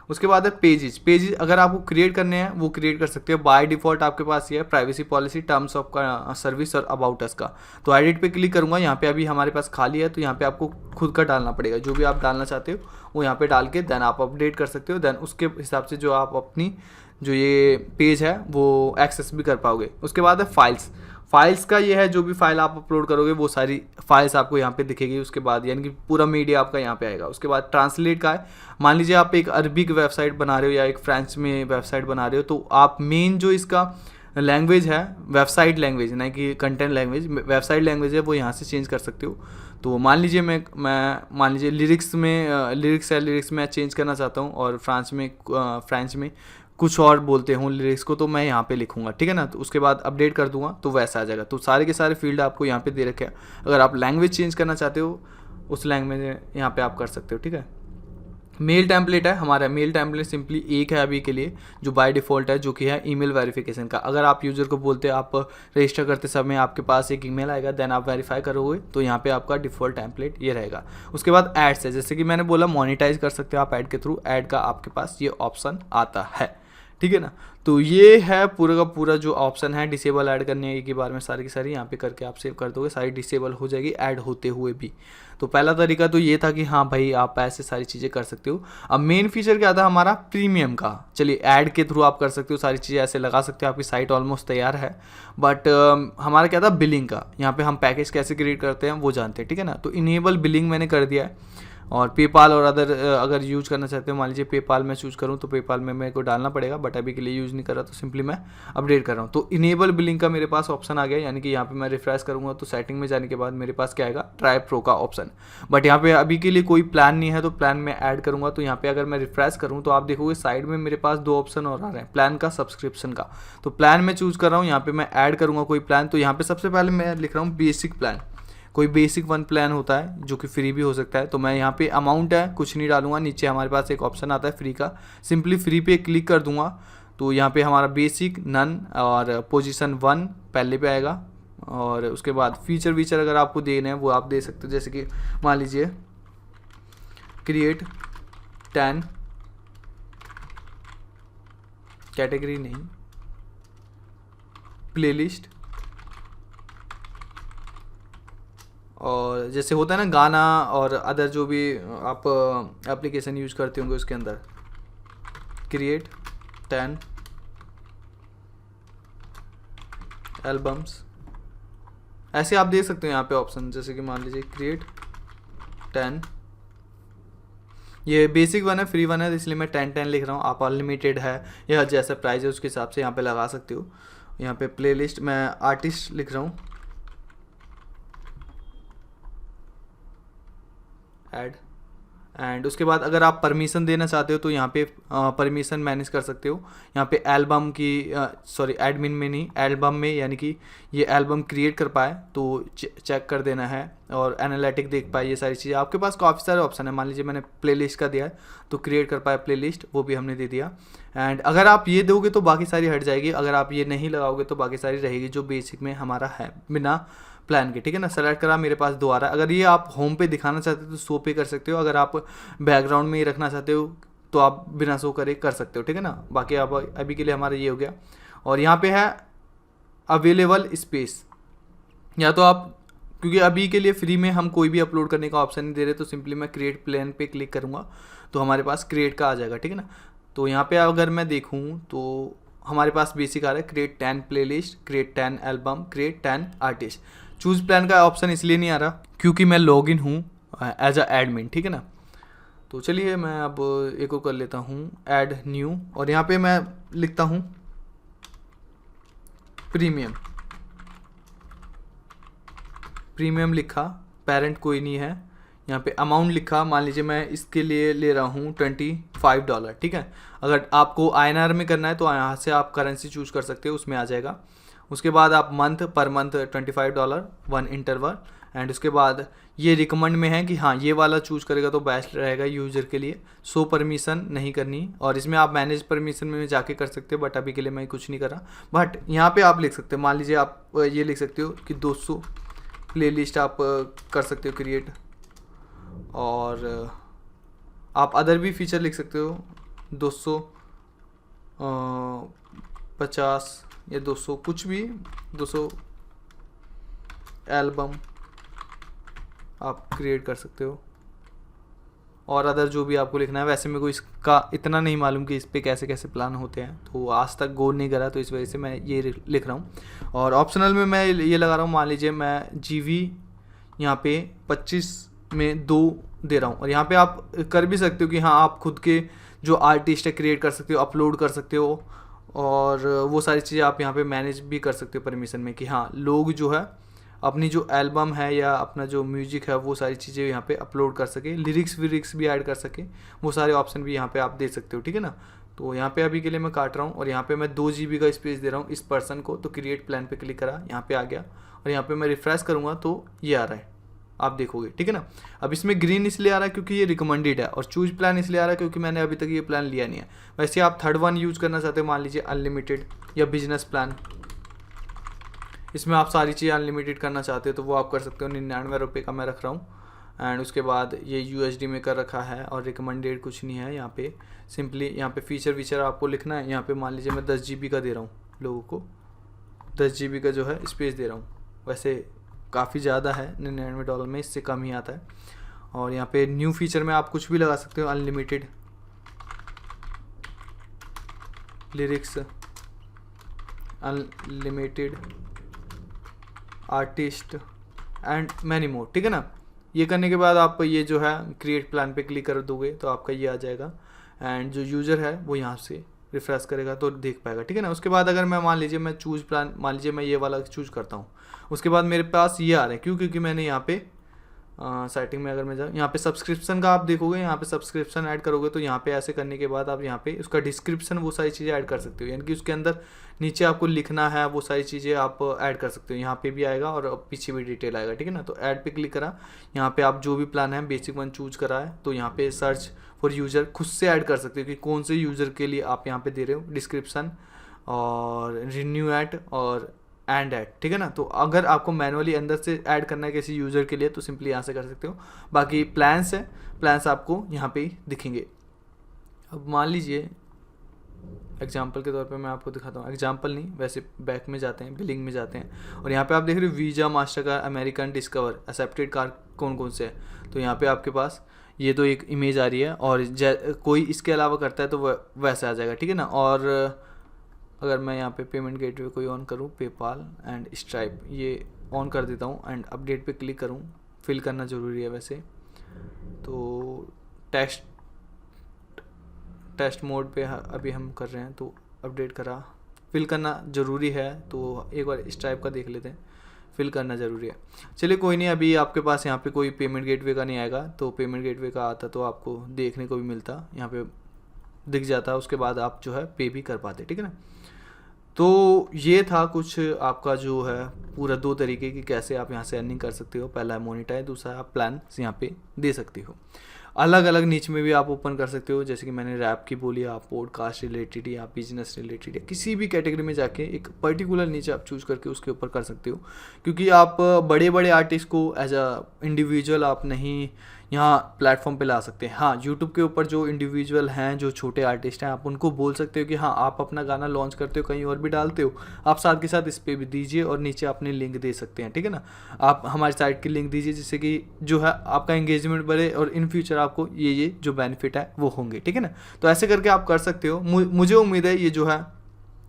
A: उसके बाद है पेजेस, पेजेस अगर आपको क्रिएट करने हैं वो क्रिएट कर सकते हो। बाय डिफ़ॉल्ट आपके पास ये है privacy policy, terms of service और अबाउट अस का। तो एडिट पे क्लिक करूँगा, यहाँ पे अभी हमारे पास खाली है तो यहाँ पे आपको खुद का डालना पड़ेगा, जो भी आप डालना चाहते हो वो यहाँ पे डाल के देन आप अपडेट कर सकते हो। देन उसके हिसाब से जो आप अपनी जो ये पेज है वो एक्सेस भी कर पाओगे। उसके बाद है फाइल्स, फाइल्स का ये है जो भी फाइल आप अपलोड करोगे वो सारी फाइल्स आपको यहाँ पे दिखेगी। उसके बाद यानी कि पूरा मीडिया आपका यहाँ पे आएगा। उसके बाद ट्रांसलेट का है, मान लीजिए आप एक अरबिक वेबसाइट बना रहे हो या एक फ्रेंच में वेबसाइट बना रहे हो, तो आप मेन जो इसका लैंग्वेज है वेबसाइट लैंग्वेज ना कि कंटेंट लैंग्वेज, वेबसाइट लैंग्वेज है वो यहाँ से चेंज कर सकते हो। तो मान लीजिए मैं मान लीजिए लिरिक्स में लिरिक्स मैं चेंज करना चाहता हूँ और फ्रेंच में कुछ और बोलते हों लिरिक्स को, तो मैं यहाँ पे लिखूंगा, ठीक है ना। तो उसके बाद अपडेट कर दूंगा तो वैसा आ जाएगा। तो सारे के सारे फील्ड आपको यहाँ पे दे रखे हैं। अगर आप लैंग्वेज चेंज करना चाहते हो उस लैंग्वेज यहाँ पे आप कर सकते हो, ठीक है। मेल टेम्पलेट है हमारा, मेल टेम्पलेट सिंपली एक है अभी के लिए जो बाय डिफ़ॉल्ट है, जो कि है ईमेल वेरिफिकेशन का। अगर आप यूज़र को बोलते हैं, आप रजिस्टर करते समय आपके पास एक ईमेल आएगा, देन आप वेरीफाई करोगे तो यहाँ पे आपका डिफ़ॉल्ट टेम्पलेट ये रहेगा। उसके बाद एड्स है, जैसे कि मैंने बोला मोनेटाइज कर सकते हो आप ऐड के थ्रू, ऐड का आपके पास ये ऑप्शन आता है, ठीक है ना। तो ये है पूरा का पूरा जो ऑप्शन है डिसेबल ऐड करने की बार में सारी की सारी यहाँ पे करके आप सेव कर दोगे, सारी डिसेबल हो जाएगी ऐड होते हुए भी। तो पहला तरीका तो ये था कि हाँ भाई आप ऐसे सारी चीज़ें कर सकते हो। अब मेन फीचर क्या था हमारा प्रीमियम का, चलिए ऐड के थ्रू आप कर सकते हो, सारी चीज़ें ऐसे लगा सकते हो, आपकी साइट ऑलमोस्ट तैयार है। बट हमारा क्या था बिलिंग का, यहाँ पे हम पैकेज कैसे क्रिएट करते हैं वो जानते हैं, ठीक है ना। तो इनेबल बिलिंग मैंने कर दिया है। और पेपाल और अदर अगर यूज़ करना चाहते हो, मान लीजिए पेपाल मैं चूज़ करूँ तो पेपाल में मेरे को डालना पड़ेगा, बट अभी के लिए यूज़ नहीं कर रहा तो सिंपली मैं अपडेट कर रहा हूँ। तो इनेबल बिलिंग का मेरे पास ऑप्शन आ गया, यानी कि यहाँ पे मैं रिफ्रेश करूँगा तो सेटिंग में जाने के बाद मेरे पास क्या आएगा, ट्राई प्रो का ऑप्शन। बट यहाँ पे अभी के लिए कोई प्लान नहीं है, तो प्लान में ऐड करूँगा तो यहाँ पे अगर मैं रिफ्रेश करूँ तो आप देखोगे साइड में मेरे पास 2 ऑप्शन और आ रहे हैं, प्लान का, सब्सक्रिप्शन का। तो प्लान में चूज़ कर रहा हूँ, यहाँ पे मैं ऐड करूँगा कोई प्लान। तो यहाँ पे सबसे पहले मैं लिख रहा हूँ बेसिक प्लान, कोई बेसिक 1 प्लान होता है जो कि फ्री भी हो सकता है। तो मैं यहाँ पे अमाउंट है कुछ नहीं डालूंगा, नीचे हमारे पास एक ऑप्शन आता है फ्री का, सिंपली फ्री पे क्लिक कर दूंगा। तो यहाँ पे हमारा बेसिक, नन और पोजीशन 1 पहले पे आएगा। और उसके बाद फीचर वीचर अगर आपको देने हैं वो आप दे सकते हो, जैसे कि मान लीजिए क्रिएट 10 कैटेगरी नहीं, प्लेलिस्ट, और जैसे होता है ना गाना और अदर जो भी आप एप्लीकेशन यूज करते होंगे उसके अंदर क्रिएट 10 एल्बम्स, ऐसे आप दे सकते हो यहाँ पे ऑप्शन। जैसे कि मान लीजिए क्रिएट 10, ये बेसिक 1 है, फ्री 1 है, तो इसलिए मैं 10 लिख रहा हूँ। आप अनलिमिटेड है या जैसा प्राइस है उसके हिसाब से यहाँ पे लगा सकते हो। यहाँ पे प्लेलिस्ट मैं आर्टिस्ट लिख रहा हूँ, ऐड। एंड उसके बाद अगर आप परमिशन देना चाहते हो तो यहाँ पे परमिशन मैनेज कर सकते हो। यहाँ पे एल्बम की सॉरी एडमिन में नहीं, एल्बम में, यानी कि ये एल्बम क्रिएट कर पाए तो चेक कर देना है, और एनालिटिक देख पाए, ये सारी चीज़ें आपके पास काफ़ी सारे ऑप्शन है। मान लीजिए मैंने प्लेलिस्ट का दिया है तो क्रिएट कर पाए प्लेलिस्ट, वो भी हमने दे दिया। एंड अगर आप ये दोगे तो बाकी सारी हट जाएगी, अगर आप ये नहीं लगाओगे तो बाकी सारी रहेगी जो बेसिक में हमारा है बिना प्लान के, ठीक है ना। सेलेक्ट करा, मेरे पास 2 आ रहा है। अगर ये आप होम पे दिखाना चाहते हो तो शो पे कर सकते हो, अगर आप बैकग्राउंड में ही रखना चाहते हो तो आप बिना शो करे कर सकते हो, ठीक है ना। बाकी आप अभी के लिए हमारा ये हो गया। और यहाँ पे है अवेलेबल स्पेस, या तो आप, क्योंकि अभी के लिए फ्री में हम कोई भी अपलोड करने का ऑप्शन नहीं दे रहे, तो सिंपली मैं क्रिएट प्लान पे क्लिक करूँगा तो हमारे पास क्रिएट का आ जाएगा, ठीक है ना। तो यहाँ पे अगर मैं देखूँ तो हमारे पास बेसिक आ रहा है create 10 playlist, create 10 album, create 10 artist. Choose plan का ऑप्शन इसलिए नहीं आ रहा क्योंकि मैं लॉगिन हूँ एज अ एडमिन, ठीक है ना। तो चलिए मैं अब एक और कर लेता हूँ, ऐड न्यू, और यहाँ पे मैं लिखता हूँ प्रीमियम। प्रीमियम लिखा, पेरेंट कोई नहीं है। यहाँ पे अमाउंट लिखा, मान लीजिए मैं इसके लिए ले रहा हूँ $25, ठीक है। अगर आपको INR में करना है तो यहाँ से आप करेंसी चूज कर सकते हो, उसमें आ जाएगा। उसके बाद आप month per month $25 1 interval. And उसके बाद ये रिकमेंड में है कि हाँ ये वाला चूज़ करेगा तो बेस्ट रहेगा यूज़र के लिए। सो परमिशन नहीं करनी, और इसमें आप मैनेज परमिशन में जाके कर सकते हो, बट अभी के लिए मैं कुछ नहीं कर रहा। बट यहाँ पे आप लिख सकते हो, मान लीजिए आप ये लिख सकते हो कि 200 प्लेलिस्ट आप कर सकते हो क्रिएट, और आप अदर भी फीचर लिख सकते हो, 250 या 200 कुछ भी, 200 एल्बम आप क्रिएट कर सकते हो, और अदर जो भी आपको लिखना है। वैसे मेरे को इसका इतना नहीं मालूम कि इस पर कैसे कैसे प्लान होते हैं, तो आज तक गौर नहीं करा, तो इस वजह से मैं ये लिख रहा हूँ। और ऑप्शनल में मैं ये लगा रहा हूँ, मान लीजिए मैं जीवी यहाँ पे 25 में 2 दे रहा हूँ। और यहाँ पे आप कर भी सकते हो कि हाँ आप खुद के जो आर्टिस्ट है क्रिएट कर सकते हो, अपलोड कर सकते हो, और वो सारी चीज़ें आप यहाँ पे मैनेज भी कर सकते हो परमिशन में, कि हाँ लोग जो है अपनी जो एल्बम है या अपना जो म्यूजिक है वो सारी चीज़ें यहाँ पे अपलोड कर सके, लिरिक्स भी ऐड कर सके, वो सारे ऑप्शन भी यहाँ पे आप दे सकते हो, ठीक है ना। तो यहाँ पे अभी के लिए मैं काट रहा हूँ, और यहाँ पे मैं 2 GB का स्पेस दे रहा हूँ इस पर्सन को। तो क्रिएट प्लान पे क्लिक करा, यहाँ पे आ गया, और यहाँ पे मैं रिफ्रेश करूँगा तो ये आ रहा है, आप देखोगे, ठीक है ना। अब इसमें ग्रीन इसलिए आ रहा है क्योंकि ये रिकमेंडेड है, और चूज प्लान इसलिए आ रहा है क्योंकि मैंने अभी तक ये प्लान लिया नहीं है। वैसे आप थर्ड वन यूज़ करना चाहते हो, मान लीजिए अनलिमिटेड या बिजनेस प्लान, इसमें आप सारी चीज़ें अनलिमिटेड करना चाहते हो तो वो आप कर सकते हो। 99 रुपये का मैं रख रहा हूँ, एंड उसके बाद ये USD में कर रखा है और रिकमेंडेड कुछ नहीं है यहाँ पे। सिंपली यहाँ पे फीचर आपको लिखना है। यहाँ पे मान लीजिए मैं 10 GB का दे रहा हूँ लोगों को, 10 GB का जो है स्पेस दे रहा हूँ। वैसे काफ़ी ज़्यादा है, $99 में इससे कम ही आता है। और यहाँ पे न्यू फीचर में आप कुछ भी लगा सकते हो, unlimited lyrics, unlimited artist and many more, ठीक है ना। ये करने के बाद आप ये जो है क्रिएट प्लान पे क्लिक कर दोगे तो आपका ये आ जाएगा एंड जो यूज़र है वो यहाँ से रिफ्रेश करेगा तो देख पाएगा, ठीक है ना। उसके बाद अगर मैं मान लीजिए मैं चूज़ प्लान, मान लीजिए मैं ये वाला चूज़ करता हूँ, उसके बाद मेरे पास ये आ रहा है क्योंकि मैंने यहाँ पे सेटिंग में अगर मैं जाऊँ, यहाँ पे सब्सक्रिप्शन का आप देखोगे, यहाँ पे सब्सक्रिप्शन ऐड करोगे तो यहाँ पे ऐसे करने के बाद आप यहाँ पे उसका डिस्क्रिप्शन वो सारी चीज़ें ऐड कर सकते हो, यानी कि उसके अंदर नीचे आपको लिखना है वो सारी चीज़ें आप ऐड कर सकते हो। यहाँ पे भी आएगा और पीछे भी डिटेल आएगा, ठीक है ना। तो ऐड पे क्लिक करा, यहाँ पे आप जो भी प्लान है बेसिक वन चूज करा है तो यहाँ पे सर्च फॉर यूज़र खुद से ऐड कर सकते हो कि कौन से यूज़र के लिए आप यहाँ पे दे रहे हो डिस्क्रिप्शन और रिन्यू ऐड और एंड ऐड, ठीक है ना। तो अगर आपको मैनुअली अंदर से ऐड करना है किसी यूज़र के लिए तो सिंपली यहाँ से कर सकते हो। बाकी प्लान्स है, प्लान्स आपको यहाँ पे ही दिखेंगे। अब मान लीजिए एग्जाम्पल के तौर पे मैं आपको दिखाता हूँ, एग्जाम्पल नहीं वैसे बैक में जाते हैं, बिलिंग में जाते हैं और यहाँ पे आप देख रहे हो visa, master card, American, discover, accepted card कौन कौन से है। तो यहाँ पे आपके पास ये तो एक इमेज आ रही है और कोई इसके अलावा करता है तो वैसे आ जाएगा, ठीक है ना। और अगर मैं यहाँ पे पेमेंट गेटवे कोई ऑन करूँ, पेपाल एंड स्ट्राइप ये ऑन कर देता हूँ एंड अपडेट पे क्लिक करूँ, फिल करना ज़रूरी है वैसे तो टेस्ट मोड पे अभी हम कर रहे हैं तो अपडेट करा, फिल करना ज़रूरी है। तो एक बार स्ट्राइप का देख लेते हैं, फिल करना ज़रूरी है। चलिए कोई नहीं, अभी आपके पास यहाँ पे कोई पेमेंट गेटवे का नहीं आएगा, तो पेमेंट गेटवे का आता तो आपको देखने को भी मिलता, यहाँ पे दिख जाता, उसके बाद आप जो है पे भी कर पाते, ठीक है ना। तो ये था कुछ आपका जो है पूरा 2 तरीके की कैसे आप यहाँ से अर्निंग कर सकते हो। पहला है मोनेटाइज, दूसरा आप प्लान यहाँ पे दे सकते हो। अलग अलग नीच में भी आप ओपन कर सकते हो, जैसे कि मैंने रैप की बोली, आप पॉडकास्ट रिलेटेड या बिजनेस रिलेटेड या किसी भी कैटेगरी में जाके एक पर्टिकुलर नीचे आप चूज़ करके उसके ऊपर कर सकते हो। क्योंकि आप बड़े बड़े आर्टिस्ट को एज अ इंडिविजुअल आप नहीं यहाँ प्लेटफॉर्म पे ला सकते हैं। हाँ, यूट्यूब के ऊपर जो इंडिविजुअल हैं, जो छोटे आर्टिस्ट हैं, आप उनको बोल सकते हो कि हाँ आप अपना गाना लॉन्च करते हो, कहीं और भी डालते हो, आप साथ के साथ इस पर भी दीजिए और नीचे अपने लिंक दे सकते हैं, ठीक है ना। आप हमारी साइट की लिंक दीजिए जिससे कि जो है आपका एंगेजमेंट बढ़े और इन फ्यूचर आपको ये जो बेनिफिट है वो होंगे, ठीक है ना। तो ऐसे करके आप कर सकते हो। मुझे उम्मीद है ये जो है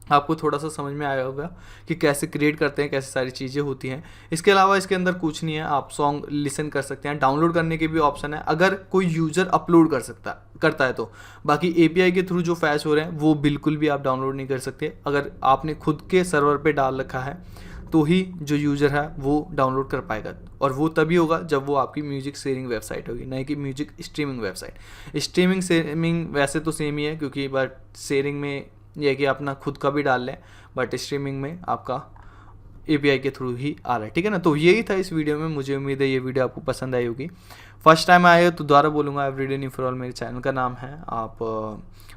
A: आपको थोड़ा सा समझ में आया होगा कि कैसे क्रिएट करते हैं, कैसे सारी चीज़ें होती हैं। इसके अलावा इसके अंदर कुछ नहीं है, आप सॉन्ग लिसन कर सकते हैं, डाउनलोड करने के भी ऑप्शन है अगर कोई यूज़र अपलोड करता है तो। बाकी API के थ्रू जो फैच हो रहे हैं वो बिल्कुल भी आप डाउनलोड नहीं कर सकते। अगर आपने खुद के सर्वर पे डाल रखा है तो ही जो यूज़र है वो डाउनलोड कर पाएगा, और वो तभी होगा जब वो आपकी म्यूजिक शेयरिंग वेबसाइट होगी, नहीं कि म्यूजिक स्ट्रीमिंग वेबसाइट। स्ट्रीमिंग वैसे तो सेम ही है, क्योंकि बट शेयरिंग में यह है कि अपना खुद का भी डाल लें, बट स्ट्रीमिंग में आपका API के थ्रू ही आ रहा है, ठीक है ना। तो यही था इस वीडियो में। मुझे उम्मीद है ये वीडियो आपको पसंद आई होगी। फर्स्ट टाइम आए हो तो दोबारा बोलूँगा, एवरीडे न्यू फॉर ऑल मेरे चैनल का नाम है। आप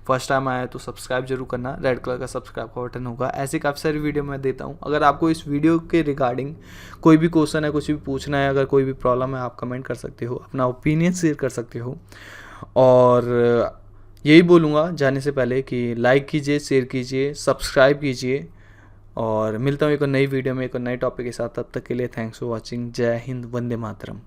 A: फर्स्ट टाइम आए तो सब्सक्राइब जरूर करना, रेड कलर का सब्सक्राइब का बटन होगा। ऐसे काफ़ी सारी वीडियो मैं देता हूँ। अगर आपको इस वीडियो के रिगार्डिंग कोई भी क्वेश्चन है, कुछ भी पूछना है, अगर कोई भी प्रॉब्लम है, आप कमेंट कर सकते हो, अपना ओपिनियन शेयर कर सकते हो। और यही बोलूँगा जाने से पहले कि लाइक कीजिए, शेयर कीजिए, सब्सक्राइब कीजिए, और मिलता हूँ एक नई वीडियो में एक नए टॉपिक के साथ। तब तक के लिए थैंक्स फॉर वॉचिंग। जय हिंद, वंदे मातरम।